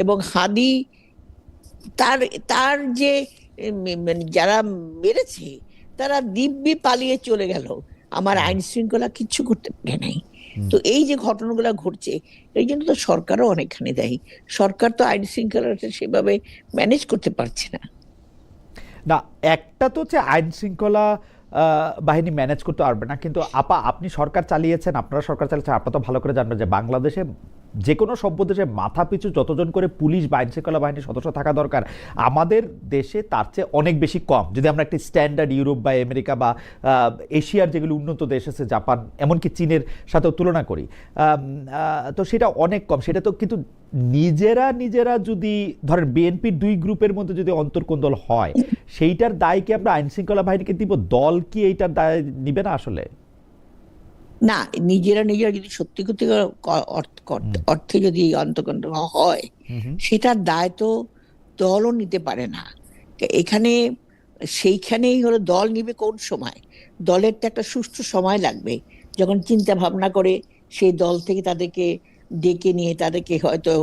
এবং হাদি তার তার যে মানে যারা মেরেছে তারা দিব্যি পালিয়ে চলে গেল, আমার আইন শৃঙ্খলা কিচ্ছু করতে পারে নাই। তো এই যে ঘটনাগুলো ঘটছে, এই জন্য তো সরকারও অনেকখানি দায়ী। সরকার তো আইন শৃঙ্খলাটা সেভাবে ম্যানেজ করতে পারছে না। না, একটা তো হচ্ছে আইন শৃঙ্খলা বাহিনী ম্যানেজ করতে পারবে না, কিন্তু আপা আপনি সরকার চালিয়েছেন, আপনারা সরকার চালিয়েছেন, আপনারা তো ভালো করে জানবেন যে বাংলাদেশে যে কোনো সভ্য দেশে মাথা পিছু যতজন করে পুলিশ বা আইন শৃঙ্খলা বাহিনীর সদস্য থাকা দরকার, আমাদের দেশে তার চেয়ে অনেক বেশি কম। যদি আমরা একটি স্ট্যান্ডার্ড ইউরোপ বা আমেরিকা বা এশিয়ার যেগুলো উন্নত দেশ আছে, জাপান, এমনকি চীনের সাথেও তুলনা করি, তো সেটা অনেক কম। সেটা তো কিন্তু নিজেরা যদি ধরেন বিএনপির দুই গ্রুপের মধ্যে যদি অন্তর্কোন্দল হয়, সেইটার দায় কি আমরা আইন শৃঙ্খলা বাহিনীকে দিব? দল কি এইটার দায় নিবে না আসলে? না, নিজেরা যদি সত্যি সত্যি অর্থে যদি অন্তর্কণ্ঠ হয়, সেটার দায় তো দলও নিতে পারে না। এখানে সেইখানেই হলো দল নিবে কোন সময়, দলের তো একটা সুষ্ঠু সময় লাগবে, যখন চিন্তা ভাবনা করে সেই দল থেকে তাদেরকে ডেকে নিয়ে তাদেরকে হয়তো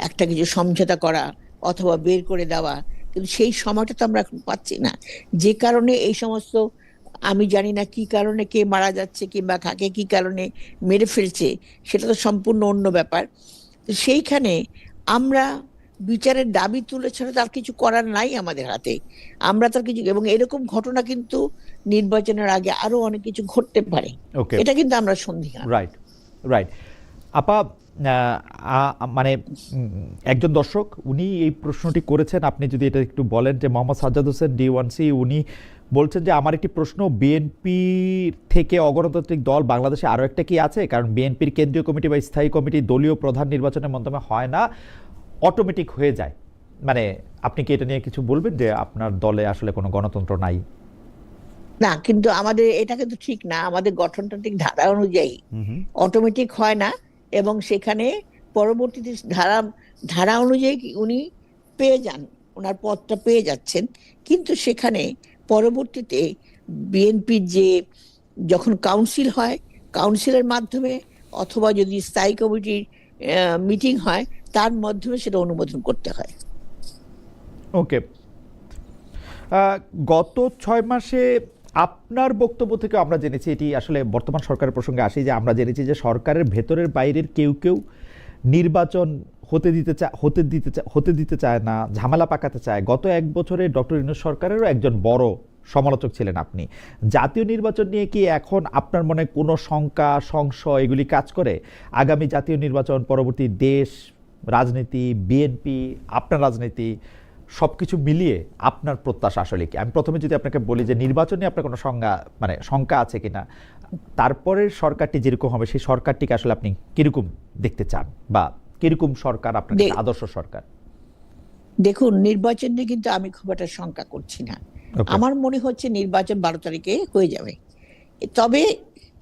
একটা কিছু সমঝোতা করা অথবা বের করে দেওয়া, কিন্তু সেই সময়টা তো আমরা এখন পাচ্ছি না। যে কারণে এই সমস্ত, আমি জানি না কি কারণে কে মারা যাচ্ছে কিংবা কাকে কি কারণে মেরে ফেলছে, সেটা তো সম্পূর্ণ অন্য ব্যাপার। তো সেইখানে আমরা বিচারের দাবি তুলে ছাড়া তার কিছু করার নাই আমাদের হাতে, আমরা তার কিছু, এবং এরকম ঘটনা কিন্তু নির্বাচনের আগে আরো অনেক কিছু ঘটতে পারে, এটা কিন্তু আমরা সন্দিহান। রাইট রাইট আপা, মানে একজন দর্শক উনি এই প্রশ্নটি করেছেন, আপনি যদি এটা একটু বলেন, যে মোহাম্মদ সাজ্জাদ হোসেন D1C, উনি বলছেন যে আমার একটি প্রশ্ন, বিএনপির থেকে অগণতান্ত্রিক দল বাংলাদেশে আরও একটা কি আছে? কারণ বিএনপির কেন্দ্রীয় কমিটি বা স্থায়ী কমিটি দলীয় প্রধান নির্বাচনের মাধ্যমে হয় না, অটোমেটিক হয়ে যায়। মানে আপনি কি এটা নিয়ে কিছু বলবেন যে আপনার দলে আসলে কোনো গণতন্ত্র নাই? না, কিন্তু আমাদের এটা কিন্তু ঠিক না, আমাদের গঠনতান্ত্রিক ধারা অনুযায়ী অটোমেটিক হয় না, এবং সেখানে পরবর্তীতে ধারা অনুযায়ী উনি পেয়ে যান, ওনার পদটা পেয়ে যাচ্ছেন, কিন্তু সেখানে পরবর্তীতে বিএনপির যে যখন কাউন্সিল হয়, কাউন্সিলের মাধ্যমে অথবা যদি স্থায়ী কমিটির মিটিং হয়, তার মাধ্যমে সেটা অনুমোদন করতে হয়। ওকে, গত 6 মাসে আপনার বক্তব্য থেকে আমরা জেনেছি, এটি আসলে বর্তমান সরকারের প্রসঙ্গে আসি, যে আমরা জেনেছি যে সরকারের ভেতরের বাইরের কেউ নির্বাচন হতে দিতে চায় না, ঝামেলা পাকাতে চায়। গত 1 বছরে ডক্টর ইউনূস সরকারেরও একজন বড় সমালোচক ছিলেন আপনি। জাতীয় নির্বাচন নিয়ে কি এখন আপনার মনে কোনো শঙ্কা, সংশয় এগুলি কাজ করে? আগামী জাতীয় নির্বাচন, পরবর্তী দেশ রাজনীতি, বিএনপি, আপনার রাজনীতি, সবকিছু মিলিয়ে আপনার প্রত্যাশা আসলে কি? আমি প্রথমে যদি আপনাকে বলি যে নির্বাচন নিয়ে আপনার কোনো শঙ্কা আছে কিনা, তারপরের সরকারটি যেরকম হবে সেই সরকারটিকে আসলে আপনি কিরকম দেখতে চান, বা কিরকম সরকার আপনার কাছে আদর্শ সরকার? দেখুন, নির্বাচন নিয়ে কিন্তু আমি খুব একটা শঙ্কা করছি না। আমার মনে হচ্ছে নির্বাচন 12 তারিখে হয়ে যাবে। তবে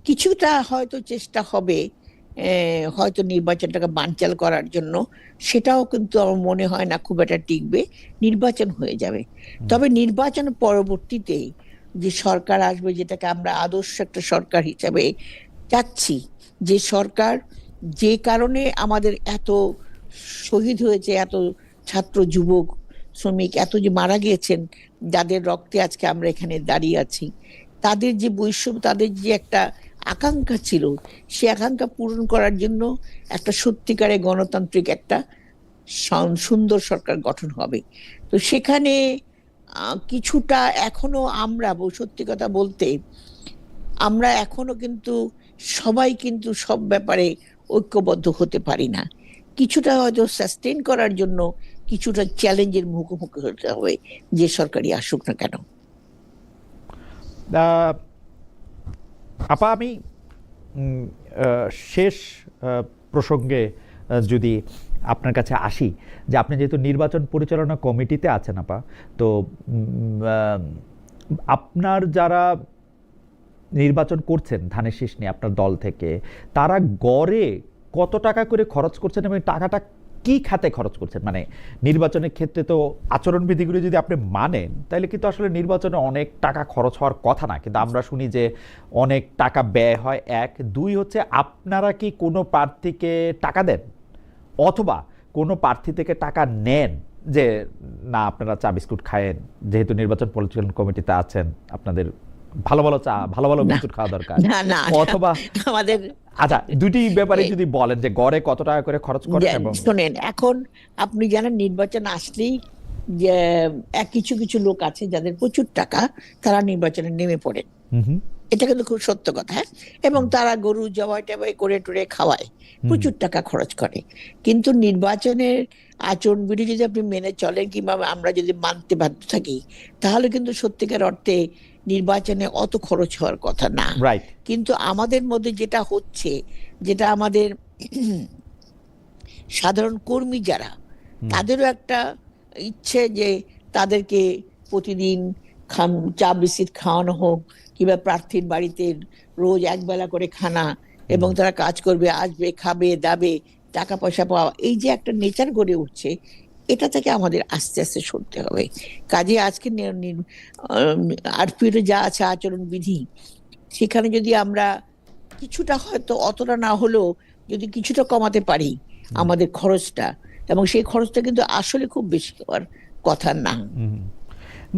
কিছুটা হয়তো চেষ্টা হবে হয়তো নির্বাচনটাকে বানচাল করার জন্য, সেটাও কিন্তু আমার মনে হয় না খুব একটা টিকবে। নির্বাচন হয়ে যাবে, তবে নির্বাচন পরবর্তীতে যে সরকার আসবে, যেটাকে আমরা আদর্শ একটা সরকার হিসাবে চাচ্ছি, যে সরকার যে কারণে আমাদের এত শহীদ হয়েছে, এত ছাত্র যুবক শ্রমিক এত যে মারা গিয়েছেন, যাদের রক্তে আজকে আমরা এখানে দাঁড়িয়ে আছি, তাদের যে বৈষম্য, তাদের যে একটা আকাঙ্ক্ষা ছিল, সে আকাঙ্ক্ষা পূরণ করার জন্য একটা সত্যিকারে গণতান্ত্রিক একটা সুন্দর সরকার গঠন হবে। তো সেখানে কিছুটা এখনো আমরা, সত্যি কথা বলতে, আমরা এখনো কিন্তু সবাই কিন্তু সব ব্যাপারে ঐক্যবদ্ধ হতে পারি না। কিছুটা হয়তো সাস্টেইন করার জন্য কিছুটা চ্যালেঞ্জের মুখোমুখি হতে হবে, যে সরকারি আসুক না কেন। আপা, আমি শেষ প্রসঙ্গে যদি আপনার কাছে আসি, যে আপনি যেহেতু নির্বাচন পরিচালনা কমিটিতে আছেন আপা, তো আপনার যারা নির্বাচন করছেন ধানের শীষ নিয়ে আপনার দল থেকে, তারা গড়ে কত টাকা করে খরচ করছেন এবং টাকাটা কি খাতে খরচ করছেন? মানে নির্বাচনের ক্ষেত্রে তো আচরণবিধিগুলো যদি আপনি মানেন, তাহলে কিন্তু আসলে নির্বাচনে অনেক টাকা খরচ হওয়ার কথা না, কিন্তু আমরা শুনি যে অনেক টাকা ব্যয় হয়। এক, দুই হচ্ছে আপনারা কি কোনো প্রার্থীকে টাকা দেন, অথবা কোনো প্রার্থী থেকে টাকা নেন যে না আপনারা চা বিস্কুট খায়েন, যেহেতু নির্বাচন পরিচালনা কমিটিতে আছেন, আপনাদের ভালো ভালো চা ভালো ভালো বিস্কুট খাওয়া দরকার, অথবা আমাদের আচ্ছা দুটি ব্যাপারে যদি বলেন যে গড়ে কত টাকা করে খরচ করেন? এবং শোনেন, এখন আপনি জানেন নির্বাচন আসলেই যে কিছু কিছু লোক আছে যাদের প্রচুর টাকা, তারা নির্বাচনে নেমে পড়ে। এটা কিন্তু খুব সত্য কথা। এবং তারা গরু জবাই টবাই করে টুরে খাওয়ায়, প্রচুর টাকা খরচ করে। কিন্তু নির্বাচনের আচরণবিধি যদি আপনি মেনে চলেন, কিংবা আমরা যদি মানতে বাধ্য থাকি, তাহলে কিন্তু সত্যিকার অর্থে নির্বাচনে অত খরচ হওয়ার কথা না। কিন্তু আমাদের মধ্যে যেটা হচ্ছে, যেটা আমাদের সাধারণ কর্মী যারা, তাদেরও একটা ইচ্ছে যে তাদেরকে প্রতিদিন চা বিস্কিট খাওয়ানো হোক, কিংবা প্রার্থীর বাড়িতে রোজ একবেলা করে খানা, এবং তারা কাজ করবে, আসবে, খাবে দাবে, টাকা পয়সা পাওয়া, এই যে একটা নেচার গড়ে উঠছে, এটা থেকে আমাদের আস্তে আস্তে সরতে হবে। কাজে আজকে আরপিওতে যা আছে আচরণ বিধি, সেখানে যদি আমরা কিছুটা, হয়তো অতটা না হলেও যদি কিছুটা কমাতে পারি আমাদের খরচটা, এবং সেই খরচটা কিন্তু আসলে খুব বেশি হওয়ার কথা না।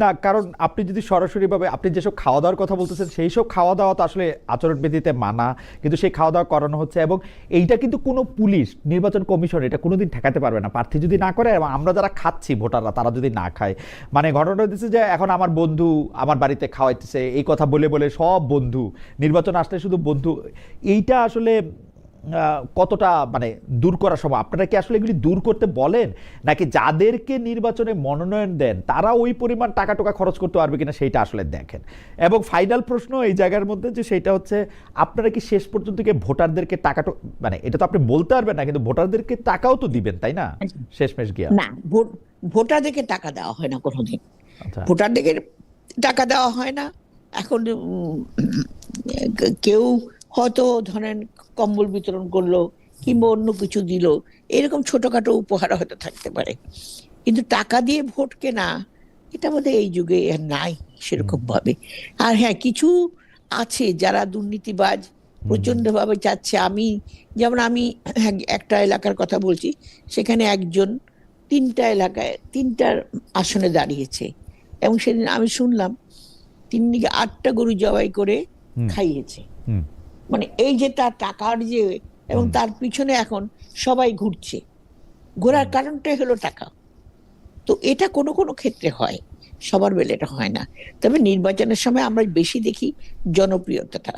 না, কারণ আপনি যদি সরাসরিভাবে আপনি যেসব খাওয়া দাওয়ার কথা বলতেছেন, সেই সব খাওয়া দাওয়া তো আসলে আচরণবিধিতে মানা, কিন্তু সেই খাওয়া দাওয়া করানো হচ্ছে, এবং এইটা কিন্তু কোনো পুলিশ, নির্বাচন কমিশন এটা কোনোদিন ঠেকাতে পারবে না। প্রার্থী যদি না করে এবং আমরা যারা খাচ্ছি ভোটাররা, তারা যদি না খায়, মানে ঘটনা হচ্ছে যে এখন আমার বন্ধু আমার বাড়িতে খাওয়াইতেছে, এই কথা বলে বলে সব বন্ধু, নির্বাচন আসলে শুধু বন্ধু, এইটা আসলে কতটা মানে দূর করা সম্ভব? আপনারা কি আসলে এগুলি দূর করতে বলেন, নাকি যাদেরকে নির্বাচনে মনোনয়ন দেন তারা ওই পরিমাণ টাকা টাকা খরচ করতে পারবে কিনা সেইটা আসলে দেখেন? এবং ফাইনাল প্রশ্ন এই জায়গার মধ্যে, যে সেইটা হচ্ছে আপনারা কি শেষ পর্যন্ত কি ভোটারদেরকে টাকা, মানে এটা তো আপনি বলতে পারবেন না, কিন্তু ভোটারদেরকে টাকাও তো দিবেন তাই না শেষমেশ গিয়া? না, ভোটারদেরকে টাকা দেওয়া হয় না কোনোদিন। ভোটারদেরকে টাকা দেওয়া হয় না। এখন কেউ হয়তো ধরেন কম্বল বিতরণ করলো, কিংবা অন্য কিছু দিল, এরকম ছোটখাটো উপহার হয়তো থাকতে পারে, কিন্তু টাকা দিয়ে ভোট কেনা, এটা বোধহয় এই যুগে নাই সেরকম ভাবে। আর হ্যাঁ, কিছু আছে যারা দুর্নীতিবাজ, প্রচন্ড ভাবে চাচ্ছে। যেমন আমি একটা এলাকার কথা বলছি, সেখানে একজন 3টা এলাকায় 3টার আসনে দাঁড়িয়েছে, এবং সেদিন আমি শুনলাম তিনি 8টা গরু জবাই করে খাইয়েছে। মানে এই যে তার টাকার যে, এবং তার পিছনে এখন সবাই ঘুরছে, ঘোরার কারণটাই হলো টাকা। তো এটা কোনো কোনো ক্ষেত্রে হয়, সবার বেলা এটা হয় না। তবে নির্বাচনের সময় আমরা বেশি দেখি জনপ্রিয়তাটা।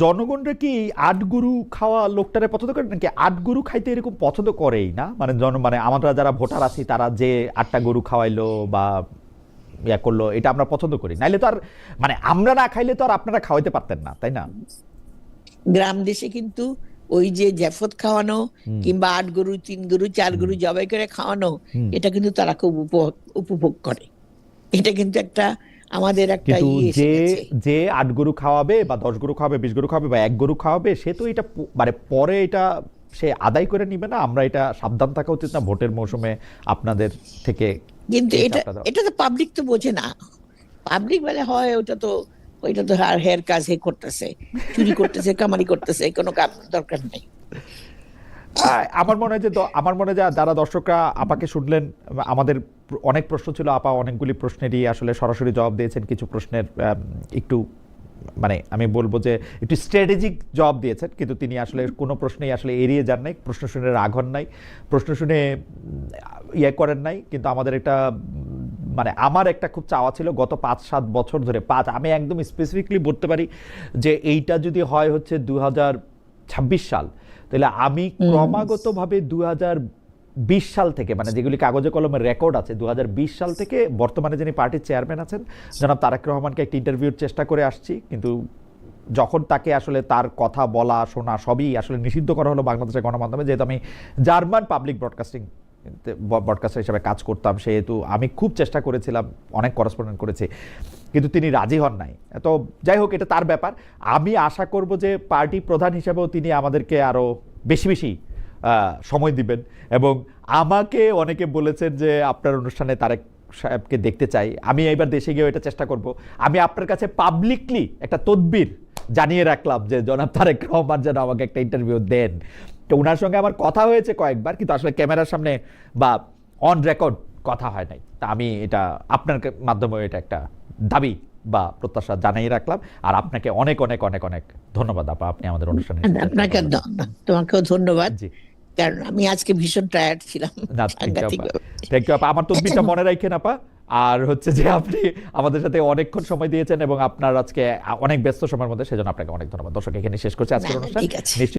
জনগণরা কি 8 গরু খাওয়া লোকটারে পছন্দ করে, নাকি 8 গরু খাইতে এরকম পছন্দ করেই না? মানে আমরা যারা ভোটার আছি তারা যে 8টা গরু খাওয়াইলো, বা ইয়া করলো, এটা আমরা পছন্দ করি। নাইলে তো আর মানে আমরা না খাইলে তো আর আপনারা খাওয়াইতে পারতেন না, তাই না? গ্রাম দেশে কিন্তু ওই যে জাফত খাওয়ানো কিংবা ৮ গরু ৩ গরু ৪ গরু জবাই করে খাওয়ানো, এটা কিন্তু তারা খুব উপভোগ করে। এটা কিন্তু একটা আমাদের একটা কিন্তু এসে যে গেছে। যে ৮ গরু খাওয়াবে বা ১০ গরু খাওয়াবে, ২০ গরু খাওয়াবে বা ১ গরু খাওয়াবে, সে তো এটা মানে পরে এটা সে আদায় করে নিবে না। আমরা এটা সাবধান থাকা উচিত না ভোটের মৌসুমে আপনাদের থেকে কিন্তু এই এটা চাপটা দেওয়া? এটা তো পাবলিক তো বোঝে না। পাবলিক বলে হয় ওইটা তো হের কাজ হে করতেছে, চুরি করতেছে, কামারি করতেছে, কোনো কাজ দরকার নেই। আমার মনে হয় যে আমার মনে হয় যে যারা দর্শকরা আপাকে শুনলেন, আমাদের অনেক প্রশ্ন ছিল, আপা অনেকগুলি প্রশ্নেরই আসলে সরাসরি জবাব দিয়েছেন। কিছু প্রশ্নের একটু মানে আমি বলবো যে একটু স্ট্র্যাটেজিক জবাব দিয়েছেন, কিন্তু তিনি আসলে কোনো প্রশ্নেই আসলে এড়িয়ে যান নাই, প্রশ্ন শুনে রাগ হন নাই, প্রশ্ন শুনে ইয়ে করেন নাই। কিন্তু আমাদের একটা মানে আমার একটা খুব চাওয়া ছিল গত ৫-৭ বছর ধরে, আমি একদম স্পেসিফিকলি বলতে পারি যে এইটা যদি হয় হচ্ছে ২০২৬ সাল, তাহলে আমি ক্রমাগতভাবে ২০২০ সাল থেকে, মানে যেগুলি কাগজে কলমের রেকর্ড আছে, ২০২০ সাল থেকে বর্তমানে যিনি পার্টির চেয়ারম্যান আছেন জনাব তারেক রহমানকে একটা ইন্টারভিউর চেষ্টা করে আসছি, কিন্তু যখন তাকে আসলে তার কথা বলা শোনা সবই আসলে নিষিদ্ধ করা হলো বাংলাদেশের গণমাধ্যমে, যেহেতু আমি জার্মান পাবলিক ব্রডকাস্টার হিসেবে কাজ করতাম, সেহেতু আমি খুব চেষ্টা করেছিলাম, অনেক করেসপন্ডেন্ট করেছি, কিন্তু তিনি রাজি হন নাই। তো যাই হোক, এটা তার ব্যাপার। আমি আশা করব যে পার্টি প্রধান হিসেবেও তিনি আমাদেরকে আরও বেশি বেশি সময় দিবেন। এবং আমাকে অনেকে বলেছেন যে আপনার অনুষ্ঠানে তারেক সাহেবকে দেখতে চাই। আমি এইবার দেশে গিয়েও এটা চেষ্টা করব। আমি আপনার কাছে পাবলিকলি একটা তদবির জানিয়ে রাখলাম যে জনাব তারেক রহমান যেন আমাকে একটা ইন্টারভিউ দেন। তো ওনার সঙ্গে আমার কথা হয়েছে কয়েকবার, কিন্তু আসলে ক্যামেরার সামনে বা অন রেকর্ড কথা হয় নাই। তা আমি এটা আপনার মাধ্যমে এটা একটা দাবি বা প্রত্যাশা জানাই রাখলাম। আর আপনাকে অনেক অনেক অনেক অনেক ধন্যবাদ আপা, আপনি আমাদের অনুষ্ঠানে আপনাকে তোমাকেও ধন্যবাদ, জি কারণ আমি আজকে ভীষণ টায়ার্ড ছিলাম না, সাংঘাতিক। থ্যাংক ইউ আপা। আমার তদবিরটা মনে রাখেন আপা। আর হচ্ছে যে আপনি আমাদের সাথে অনেকক্ষণ সময় দিয়েছেন এবং আপনার আজকে অনেক ব্যস্ত সময়ের মধ্যে, সেজন্য আপনাকে অনেক ধন্যবাদ। দর্শক, এখানে শেষ করছি আজকের অনুষ্ঠান। ঠিক আছে। নিশ্চয়ই